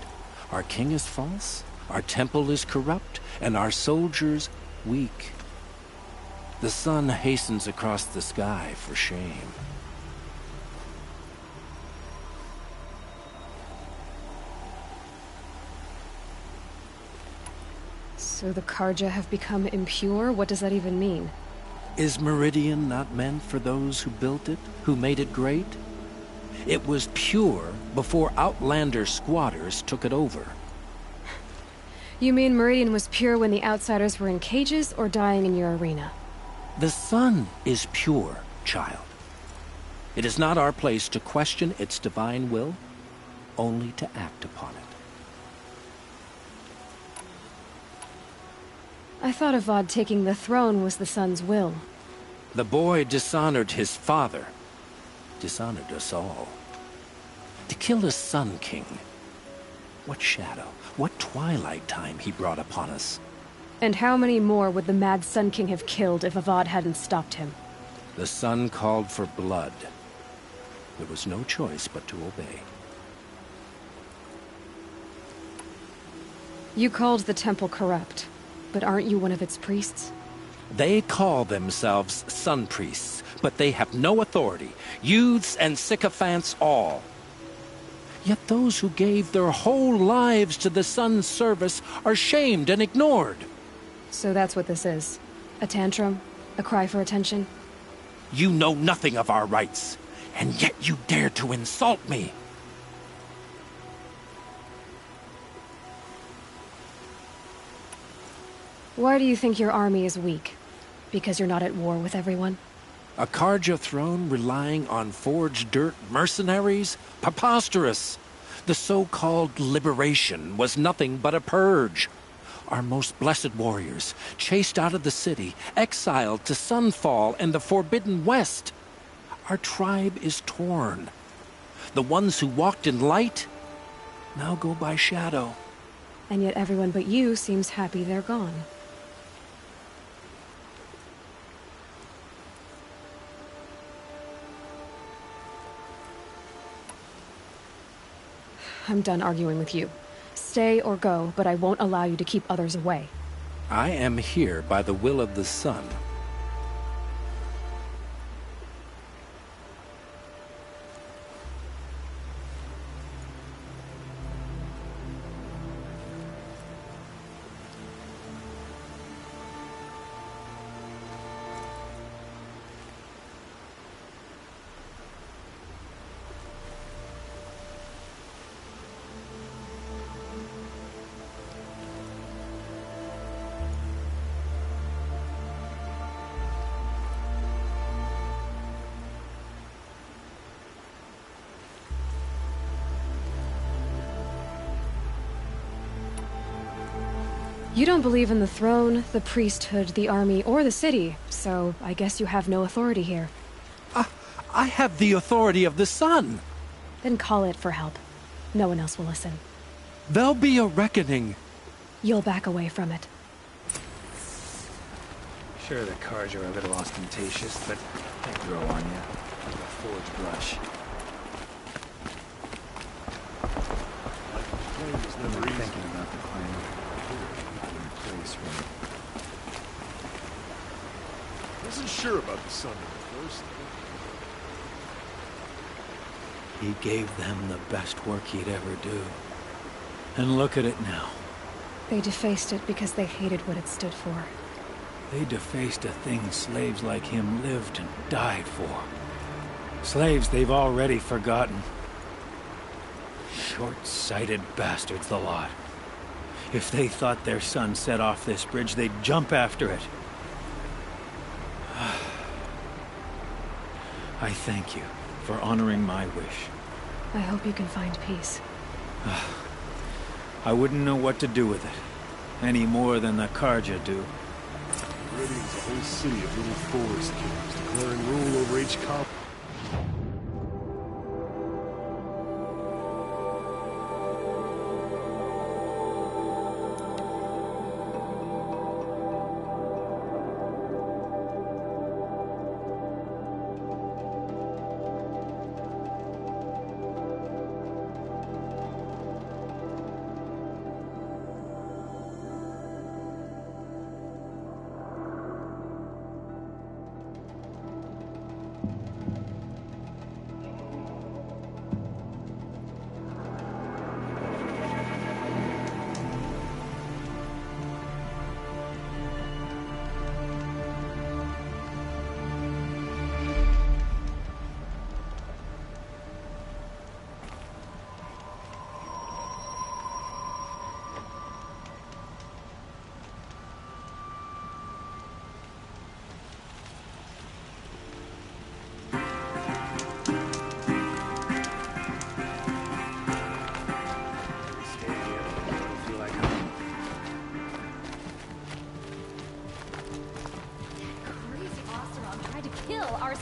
Our king is false, our temple is corrupt, and our soldiers weak. The sun hastens across the sky for shame. So the Karja have become impure? What does that even mean? Is Meridian not meant for those who built it, who made it great? It was pure before Outlander squatters took it over. You mean Meridian was pure when the outsiders were in cages or dying in your arena? The sun is pure, child. It is not our place to question its divine will, only to act upon it. I thought Avad taking the throne was the sun's will. The boy dishonored his father, dishonored us all. To kill the Sun King. What shadow, what twilight time he brought upon us. And how many more would the Mad Sun King have killed if Avad hadn't stopped him? The sun called for blood. There was no choice but to obey. You called the temple corrupt, but aren't you one of its priests? They call themselves sun priests, but they have no authority. Youths and sycophants all. Yet those who gave their whole lives to the sun's service are shamed and ignored. So that's what this is. A tantrum? A cry for attention? You know nothing of our rights, and yet you dare to insult me. Why do you think your army is weak? Because you're not at war with everyone? A Karja throne relying on forged dirt mercenaries? Preposterous! The so-called liberation was nothing but a purge. Our most blessed warriors, chased out of the city, exiled to Sunfall and the Forbidden West. Our tribe is torn. The ones who walked in light now go by shadow. And yet everyone but you seems happy they're gone. I'm done arguing with you. Stay or go, but I won't allow you to keep others away. I am here by the will of the sun. You don't believe in the throne, the priesthood, the army, or the city, so I guess you have no authority here. I have the authority of the sun. Then call it for help. No one else will listen. There'll be a reckoning. You'll back away from it. Sure, the cards are a little ostentatious, but they grow on you like a forged brush. Never easy. Thinking about the plan. Wasn't sure about the sun at first. He gave them the best work he'd ever do. And look at it now. They defaced it because they hated what it stood for. They defaced a thing slaves like him lived and died for. Slaves they've already forgotten. Short-sighted bastards, the lot. If they thought their son set off this bridge, they'd jump after it. I thank you for honoring my wish. I hope you can find peace. I wouldn't know what to do with it, any more than the Karja do. Meridian's a whole city of little forest kings, declaring rule over each comp.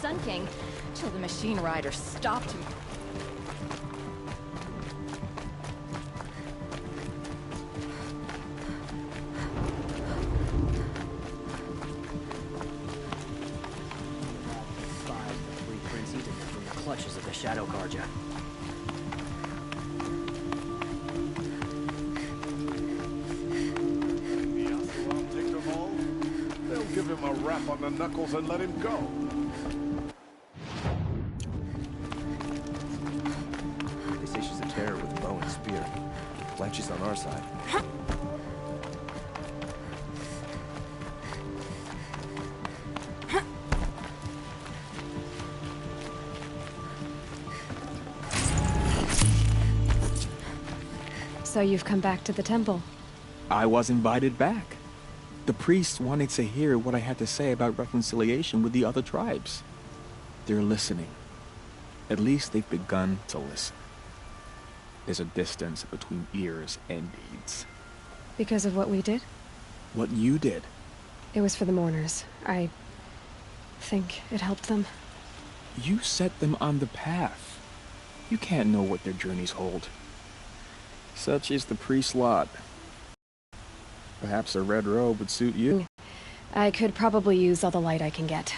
Sun King, till the machine rider stopped him. The three princes from the clutches of the Shadow Karja. The Oseram take them all? They'll give him a rap on the knuckles and let him go. Blanche's on our side. So you've come back to the temple? I was invited back. The priests wanted to hear what I had to say about reconciliation with the other tribes. They're listening. At least they've begun to listen. There's a distance between ears and deeds. Because of what we did? What you did. It was for the mourners. I think it helped them. You set them on the path. You can't know what their journeys hold. Such is the priest's lot. Perhaps a red robe would suit you. I could probably use all the light I can get.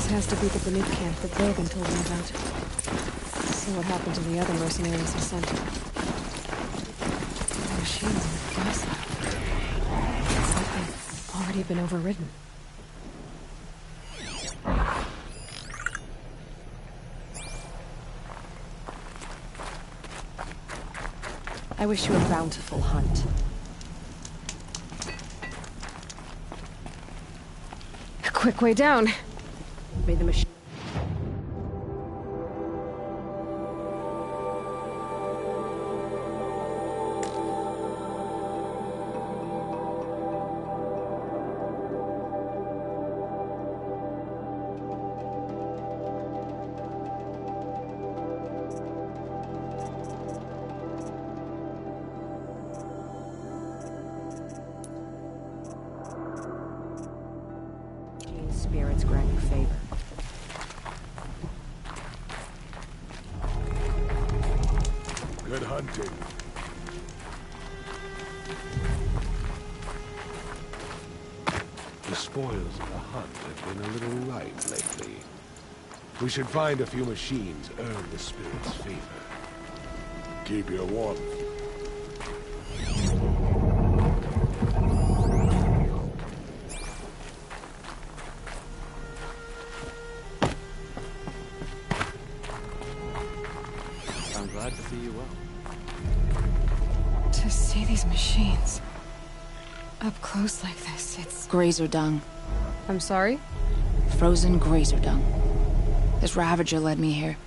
Has to be the Banuk camp that Logan told me about. See what happened to the other mercenaries he sent. The machines in the gas lab. It's like they've already been overridden. I wish you a bountiful hunt. A quick way down. May the machine... spirits grant you favor. Good hunting. The spoils of the hunt have been a little light lately. We should find a few machines, earn the spirit's favor. Keep your warmth. I'm glad to see you well. To see these machines up close like this, it's... Grazer dung. I'm sorry? Frozen grazer dung. This Ravager led me here.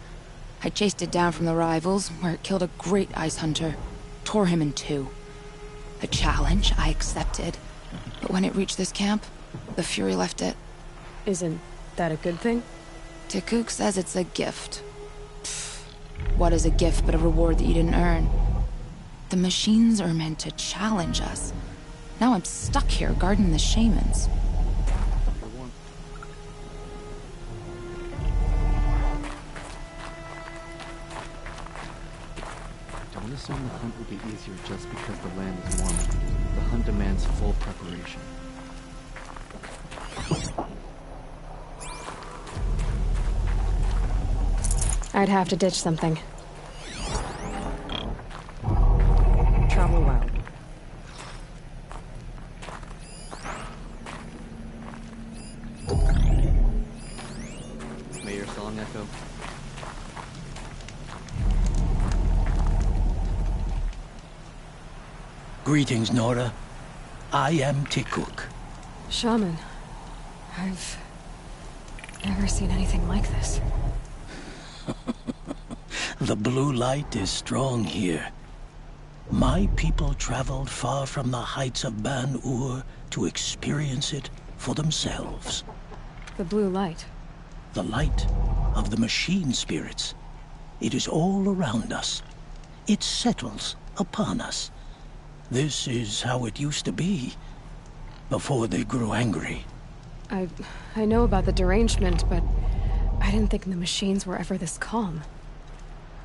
I chased it down from the rivals, where it killed a great ice hunter. Tore him in two. A challenge I accepted. But when it reached this camp, the Fury left it. Isn't that a good thing? Tikuk says it's a gift. Pfft. What is a gift but a reward that you didn't earn? The machines are meant to challenge us. Now I'm stuck here guarding the shamans. Don't assume the hunt will be easier just because the land is warmer. The hunt demands full preparation. I'd have to ditch something. Travel well. May your song echo. Greetings, Nora. I am Tikuk. Shaman, I've never seen anything like this. The blue light is strong here. My people traveled far from the heights of Ban-Ur to experience it for themselves. The blue light. The light of the machine spirits. It is all around us. It settles upon us. This is how it used to be, before they grew angry. I know about the derangement, but I didn't think the machines were ever this calm.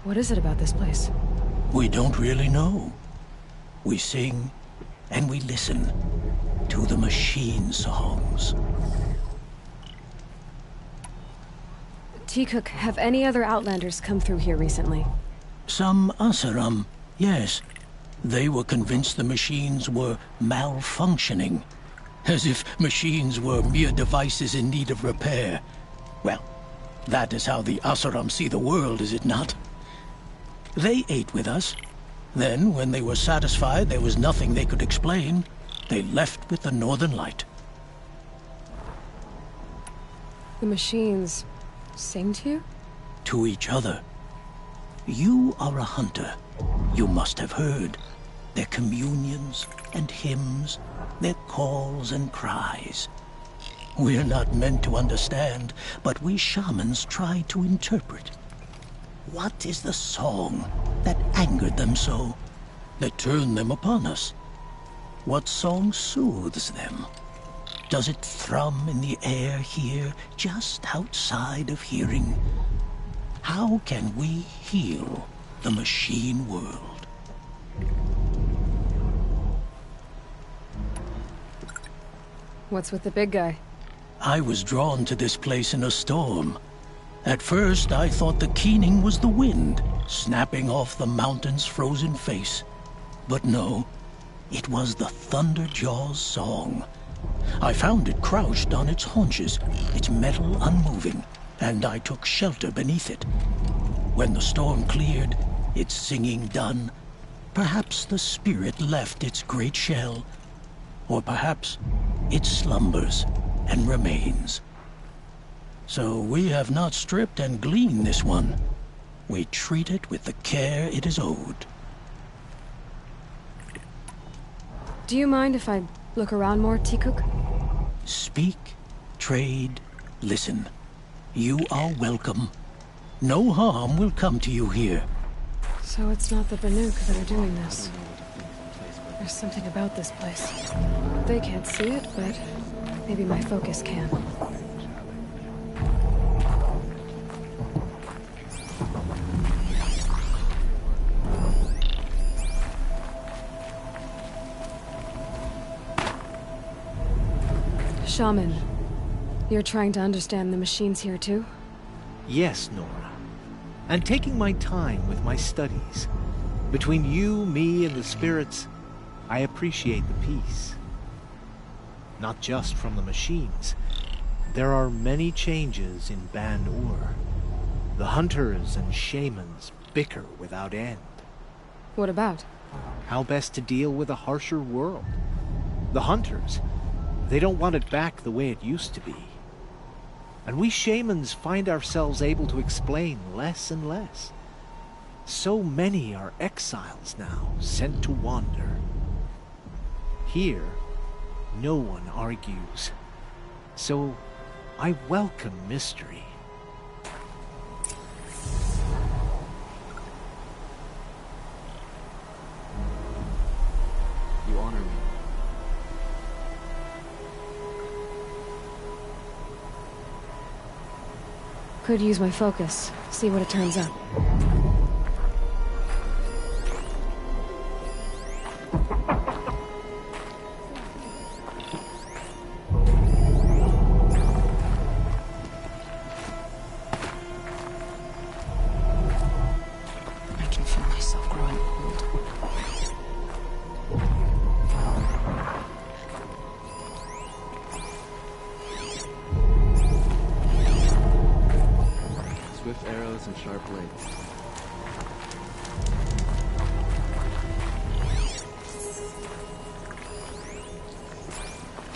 What is it about this place? We don't really know. We sing and we listen to the machine songs. Tikuk, have any other Outlanders come through here recently? Some Asaram, yes. They were convinced the machines were malfunctioning. As if machines were mere devices in need of repair. Well, that is how the Asaram see the world, is it not? They ate with us. Then, when they were satisfied there was nothing they could explain, they left with the Northern Light. The machines sing to you? To each other. You are a hunter. You must have heard their communions and hymns, their calls and cries. We're not meant to understand, but we shamans try to interpret. What is the song that angered them so, that turned them upon us? What song soothes them? Does it thrum in the air here, just outside of hearing? How can we heal the machine world? What's with the big guy? I was drawn to this place in a storm. At first, I thought the keening was the wind, snapping off the mountain's frozen face. But no, it was the Thunderjaw's song. I found it crouched on its haunches, its metal unmoving, and I took shelter beneath it. When the storm cleared, its singing done, perhaps the spirit left its great shell, or perhaps it slumbers and remains. So we have not stripped and gleaned this one. We treat it with the care it is owed. Do you mind if I look around more, Tikuk? Speak, trade, listen. You are welcome. No harm will come to you here. So it's not the Banuk that are doing this. There's something about this place. They can't see it, but maybe my focus can. Shaman, you're trying to understand the machines here too? Yes, Nora. And taking my time with my studies. Between you, me, and the spirits, I appreciate the peace. Not just from the machines. There are many changes in Ban-Ur. The hunters and shamans bicker without end. What about? How best to deal with a harsher world. The hunters, they don't want it back the way it used to be. And we shamans find ourselves able to explain less and less. So many are exiles now, sent to wander. Here, no one argues. So, I welcome mystery. You honor me. Could use my focus. See what it turns up.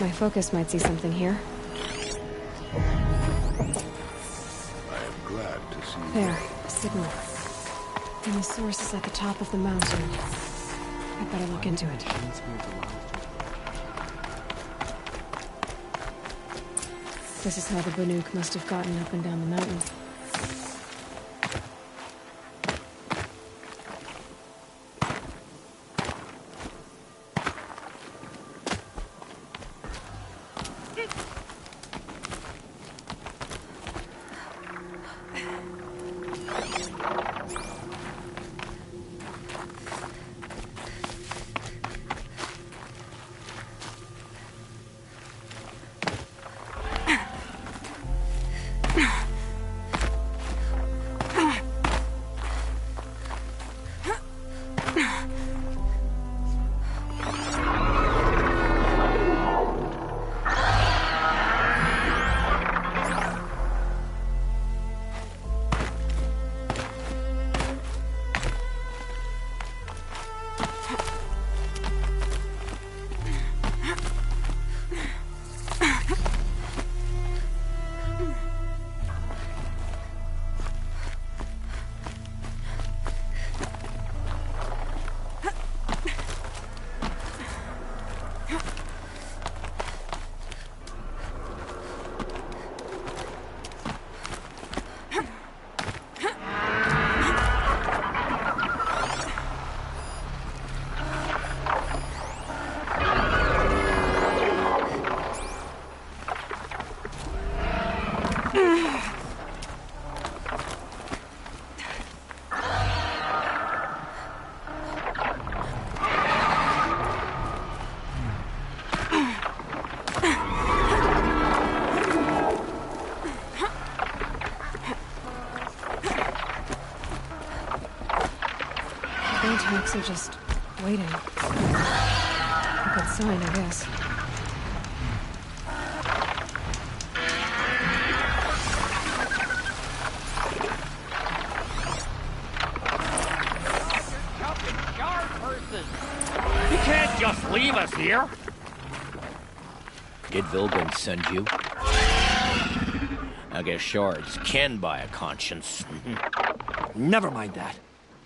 My focus might see something here. I am glad to see you. There, a signal. And the source is at the top of the mountain. I'd better look into it. This is how the Banuk must have gotten up and down the mountain. Tanks are just waiting. A good sign, I guess. You can't just leave us here. Did Vilgrim send you? I guess shards can buy a conscience. Never mind that.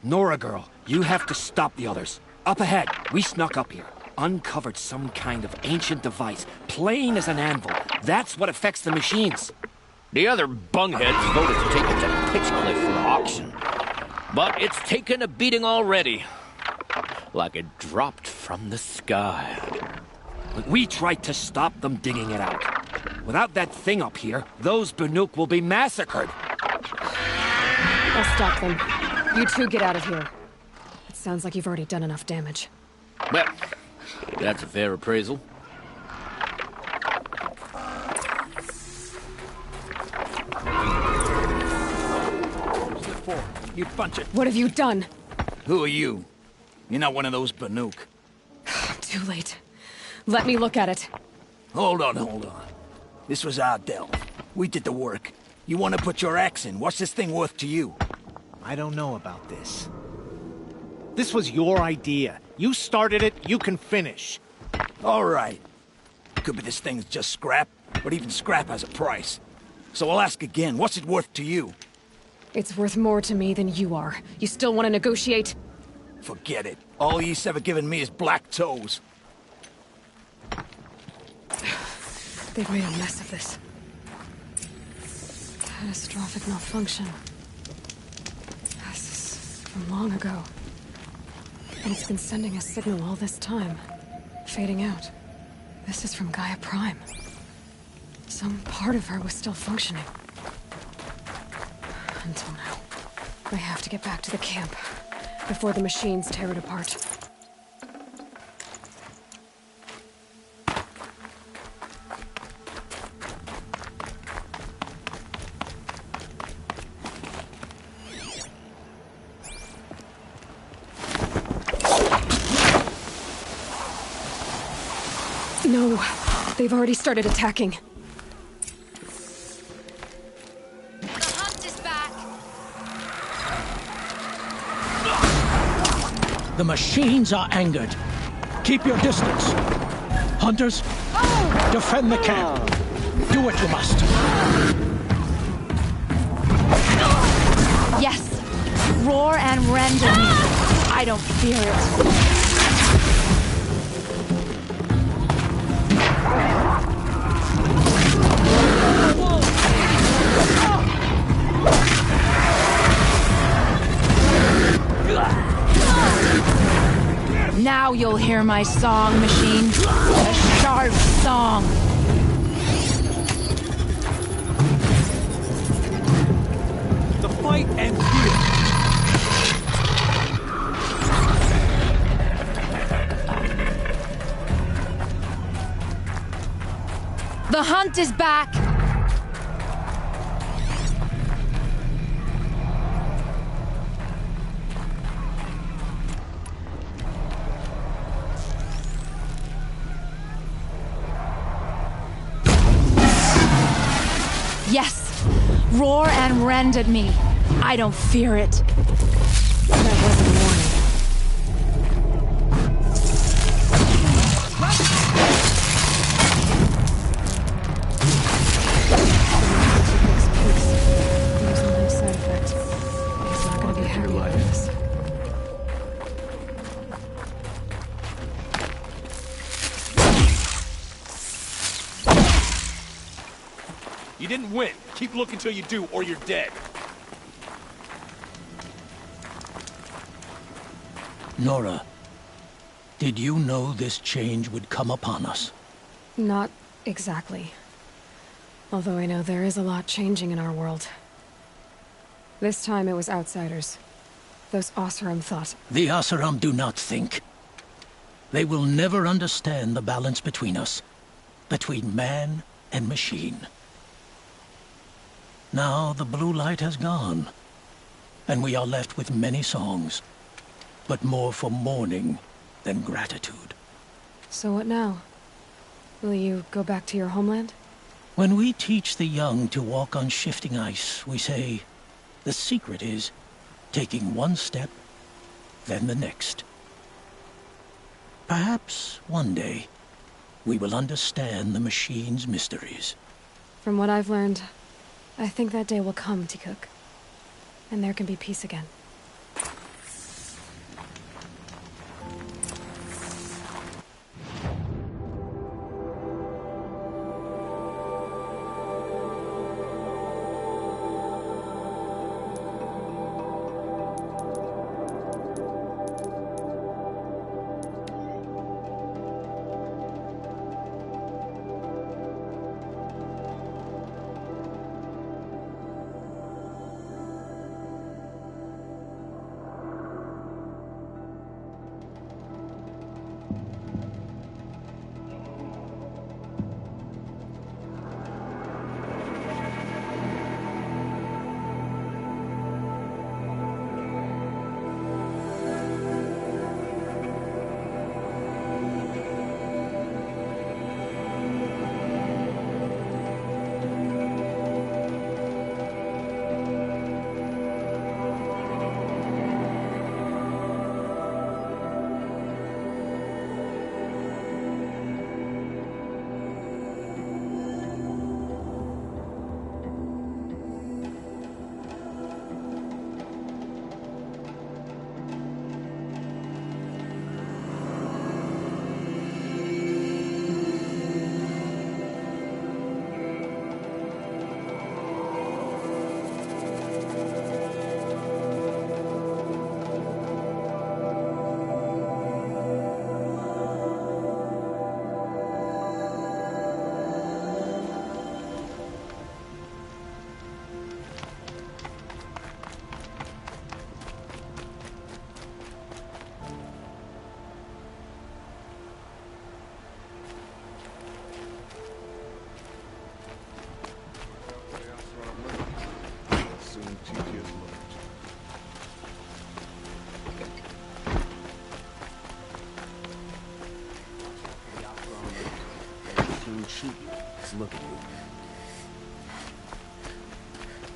Nora girl, you have to stop the others. Up ahead, we snuck up here. Uncovered some kind of ancient device, plain as an anvil. That's what affects the machines. The other bungheads voted to take it to Pitchcliff for auction. But it's taken a beating already. Like it dropped from the sky. But we tried to stop them digging it out. Without that thing up here, those Banuk will be massacred. I'll stop them. You two get out of here. It sounds like you've already done enough damage. Well, that's a fair appraisal. You bunch of... What have you done? Who are you? You're not one of those Banuk. Too late. Let me look at it. Hold on. This was our delve. We did the work. You want to put your axe in? What's this thing worth to you? I don't know about this. This was your idea. You started it, you can finish. All right. Could be this thing's just scrap, but even scrap has a price. So I'll ask again, what's it worth to you? It's worth more to me than you are. You still want to negotiate? Forget it. All you've ever given me is black toes. They've made a mess of this. Catastrophic malfunction. This is from long ago. And it's been sending a signal all this time. Fading out. This is from Gaia Prime. Some part of her was still functioning. Until now. I have to get back to the camp before the machines tear it apart. No, they've already started attacking. The machines are angered. Keep your distance. Hunters, defend the camp. Do what you must. Yes! Roar and rend at me. I don't fear it. Now you'll hear my song, machine. A sharp song. The fight ends here. The hunt is back! Yes! Roar and rend at me. I don't fear it. That wasn't a warning. There's a nice side effect. He's not gonna be happy with this. You didn't win. Keep looking till you do, or you're dead. Nora, did you know this change would come upon us? Not exactly. Although I know there is a lot changing in our world. This time it was outsiders. Those Oseram thought. The Oseram do not think. They will never understand the balance between us. Between man and machine. Now the blue light has gone, and we are left with many songs, but more for mourning than gratitude. So what now? Will you go back to your homeland? When we teach the young to walk on shifting ice, we say, the secret is taking one step, then the next. Perhaps one day, we will understand the machine's mysteries. From what I've learned, I think that day will come, Tikuk. And there can be peace again. Look at you.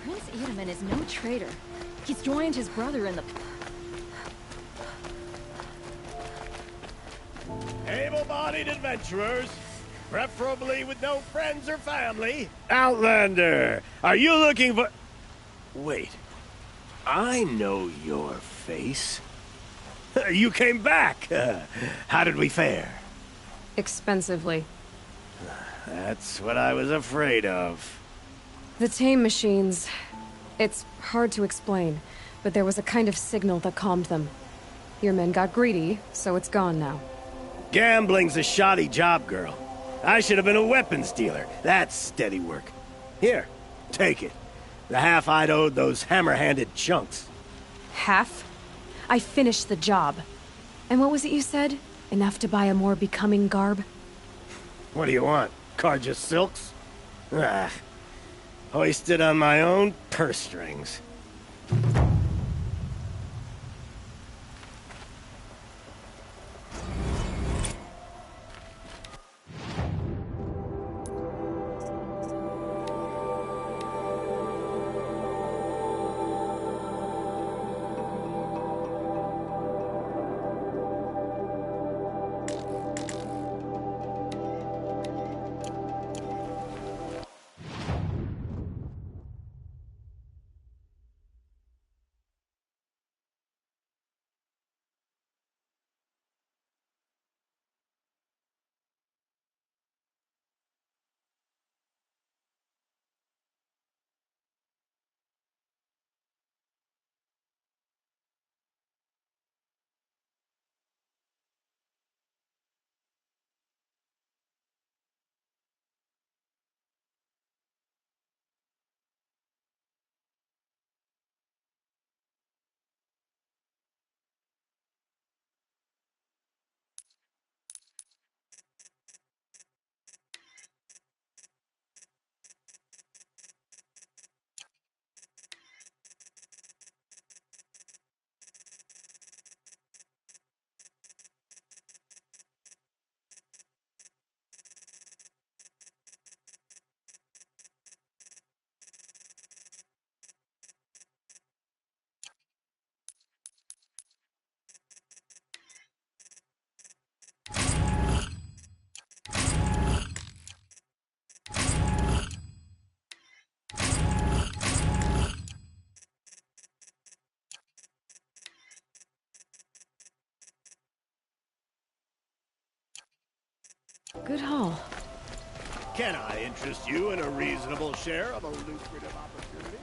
Prince Itaman is no traitor. He's joined his brother in the... Able-bodied able-bodied adventurers, preferably with no friends or family. Outlander, are you looking for... Wait, I know your face. You came back. How did we fare? Expensively. That's what I was afraid of. The tame machines... It's hard to explain, but there was a kind of signal that calmed them. Your men got greedy, so it's gone now. Gambling's a shoddy job, girl. I should have been a weapons dealer. That's steady work. Here, take it. The half I'd owed those hammer-handed chunks. Half? I finished the job. And what was it you said? Enough to buy a more becoming garb? What do you want? Carja silks? Ah, hoisted on my own purse strings. Good haul. Can I interest you in a reasonable share of a lucrative opportunity?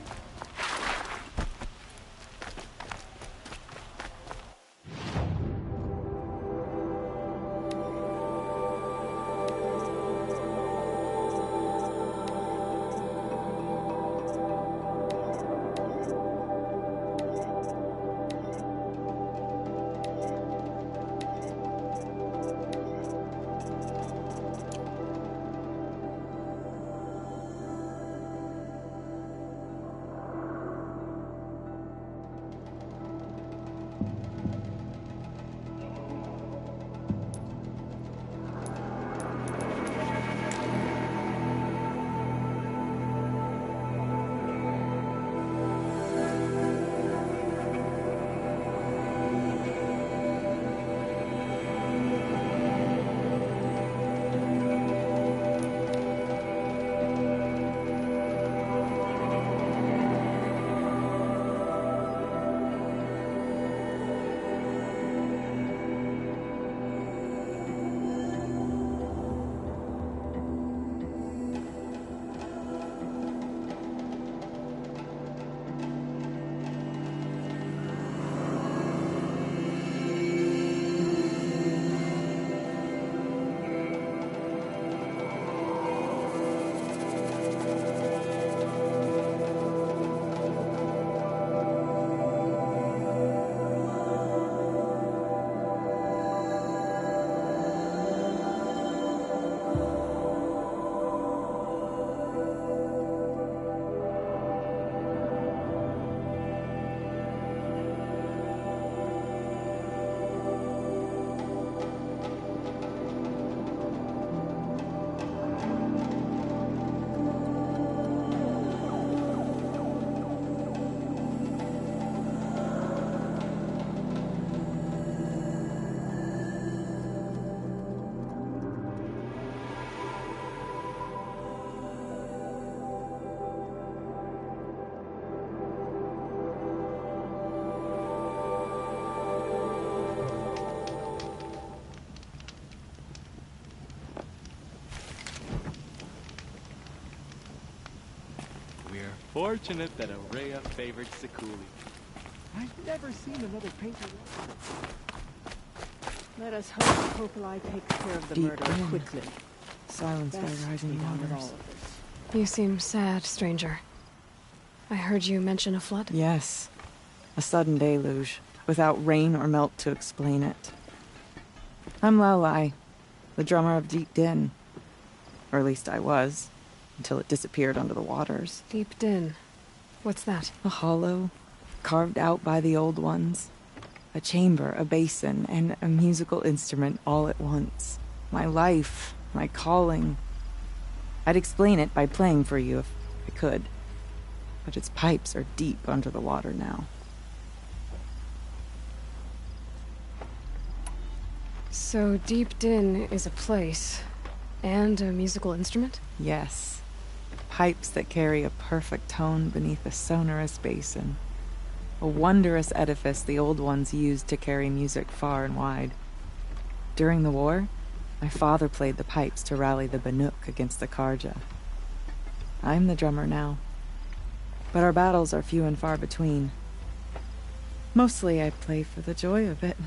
Fortunate that Aurea favored Sekuli. I've never seen another painter. Let us hope Populi takes care of the Deep murderer in. quickly. Silenced by Best rising be done with all waters. of this. You seem sad, stranger. I heard you mention a flood. Yes. A sudden deluge, without rain or melt to explain it. I'm Lalai, the drummer of Deep Din. Or at least I was, until it disappeared under the waters. Deep Din. What's that? A hollow, carved out by the old ones. A chamber, a basin, and a musical instrument all at once. My life, my calling. I'd explain it by playing for you if I could. But its pipes are deep under the water now. So Deep Din is a place, and a musical instrument? Yes. Pipes that carry a perfect tone beneath a sonorous basin. A wondrous edifice the old ones used to carry music far and wide. During the war, my father played the pipes to rally the Banuk against the Karja. I'm the drummer now. But our battles are few and far between. Mostly I play for the joy of it.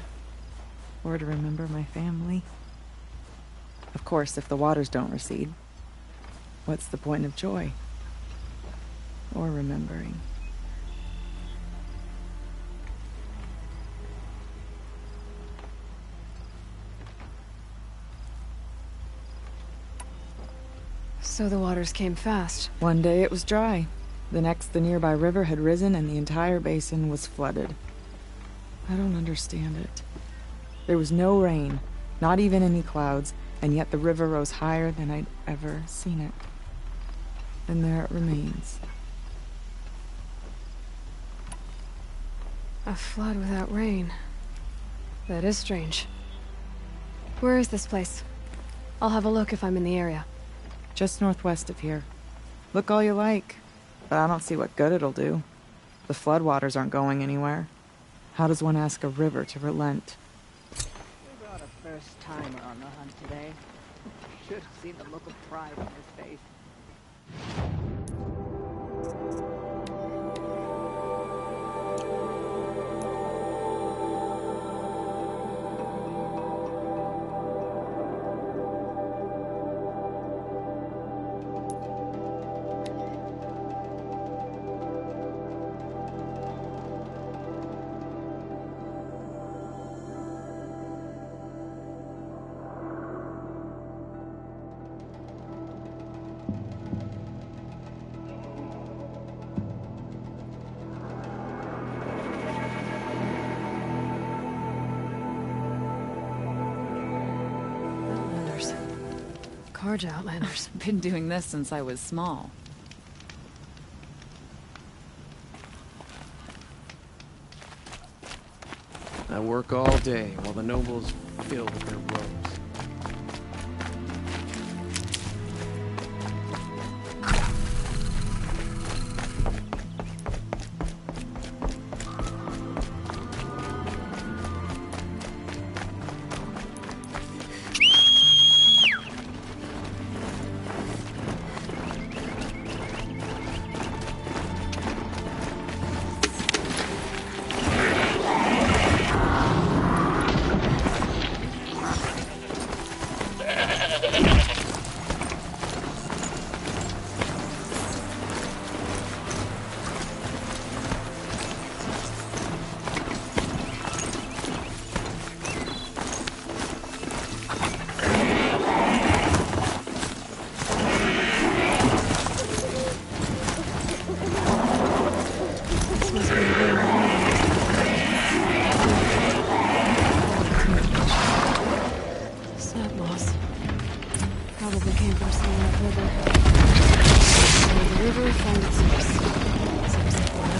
Or to remember my family. Of course, if the waters don't recede, what's the point of joy? Or remembering? So the waters came fast. One day it was dry. The next, the nearby river had risen and the entire basin was flooded. I don't understand it. There was no rain, not even any clouds, and yet the river rose higher than I'd ever seen it. And there it remains. A flood without rain. That is strange. Where is this place? I'll have a look if I'm in the area. Just northwest of here. Look all you like, but I don't see what good it'll do. The floodwaters aren't going anywhere. How does one ask a river to relent? We brought a first timer on the hunt today. Should have seen the look of pride on his face. Karja Outlanders. Been doing this since I was small. I work all day while the nobles fill with their robes. Snap moss. Probably came from somewhere upriver. Where the river found its source. Seems like one of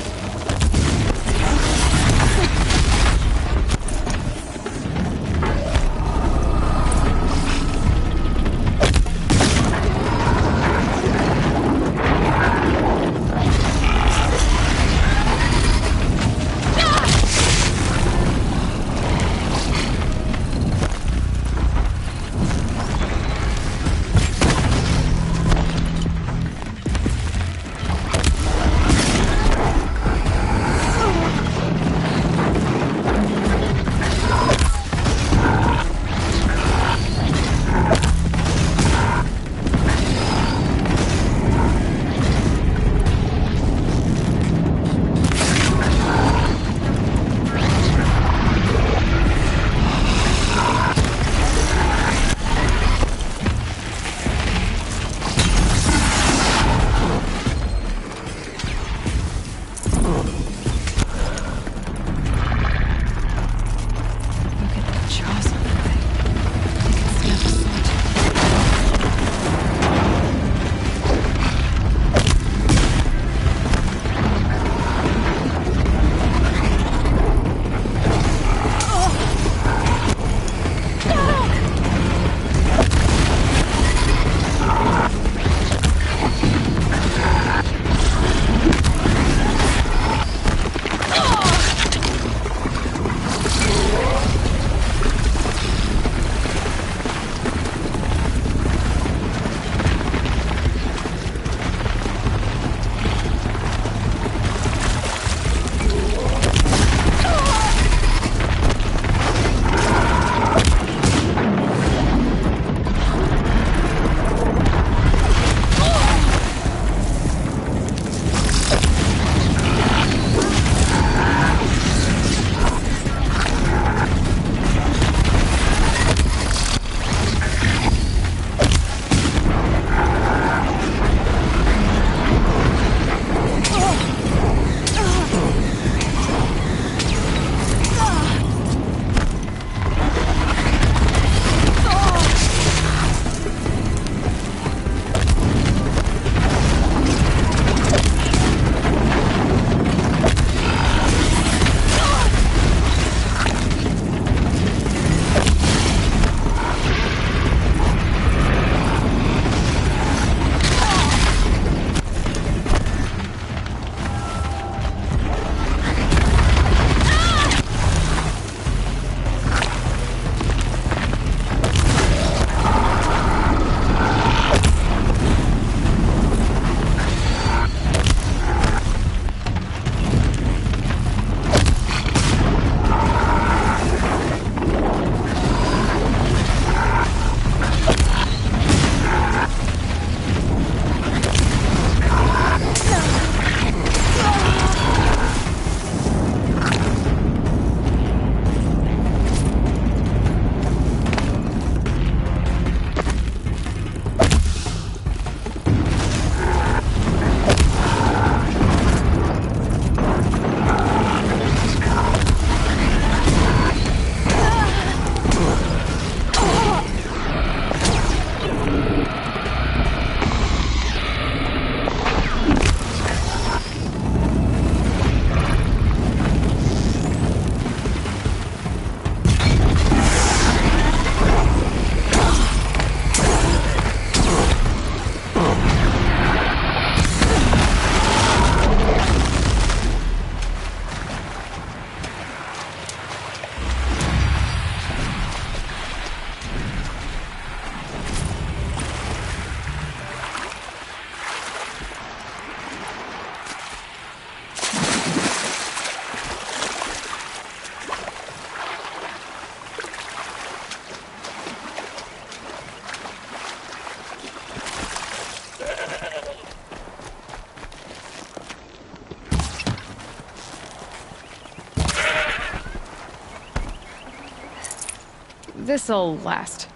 This'll last.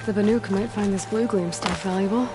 The Banuk might find this blue gleam stuff valuable.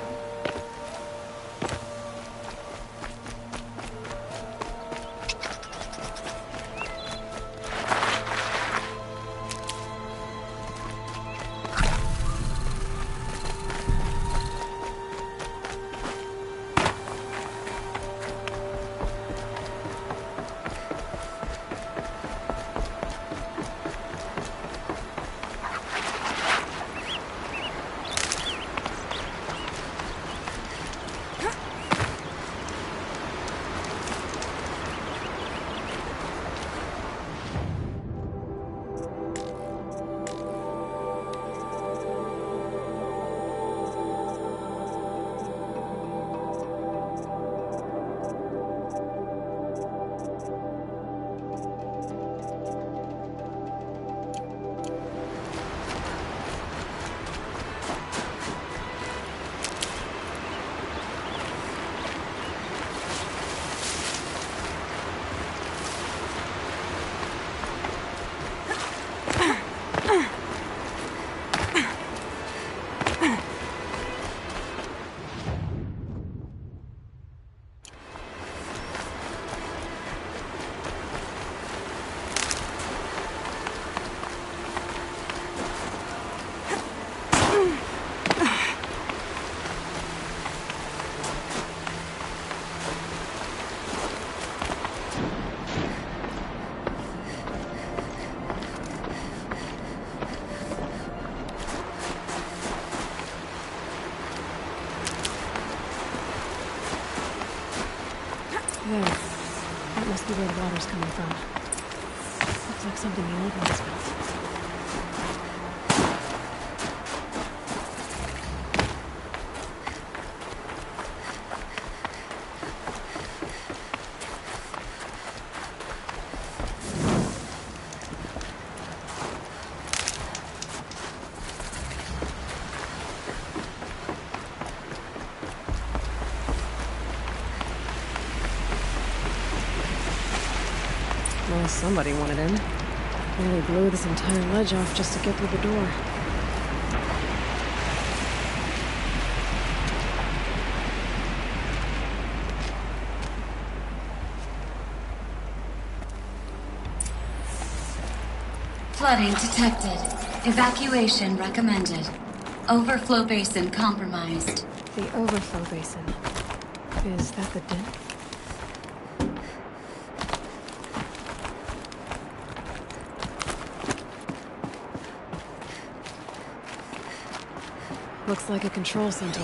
There. That must be where the water's coming from. Looks like something the old ones built. Well, somebody wanted in. Nearly blew this entire ledge off just to get through the door. Flooding detected. Evacuation recommended. Overflow basin compromised. The overflow basin. Is that the den? Looks like a control center.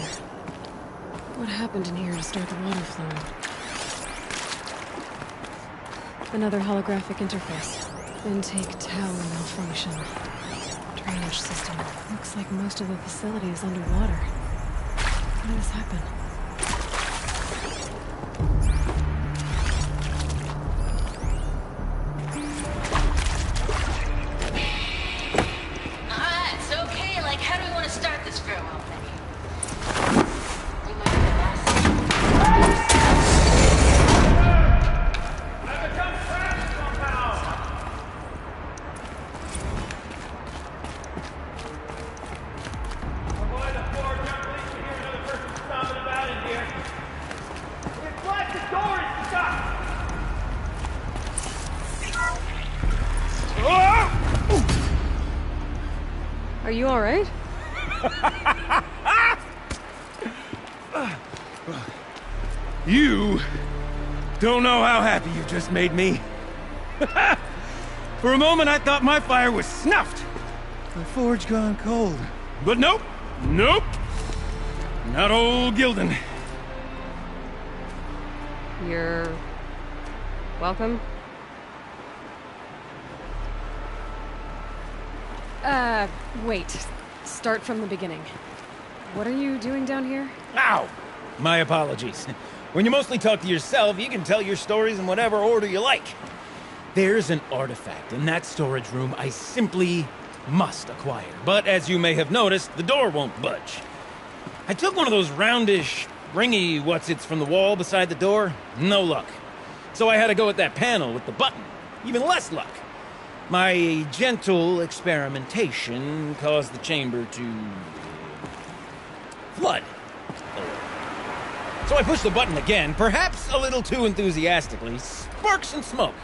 What happened in here to start the water flowing? Another holographic interface. Intake tower malfunction. Drainage system. Looks like most of the facility is underwater. How did this happen? Are you alright? You don't know how happy you just made me. For a moment, I thought my fire was snuffed. The forge gone cold. But nope. Nope. Not old Gildan. You're... welcome? Wait. Start from the beginning. What are you doing down here? Ow! My apologies. When you mostly talk to yourself, you can tell your stories in whatever order you like. There's an artifact in that storage room I simply must acquire. But as you may have noticed, the door won't budge. I took one of those roundish, ringy what's-its from the wall beside the door. No luck. So I had to go with that panel with the button. Even less luck. My gentle experimentation caused the chamber to flood. So I pushed the button again, perhaps a little too enthusiastically. Sparks and smoke.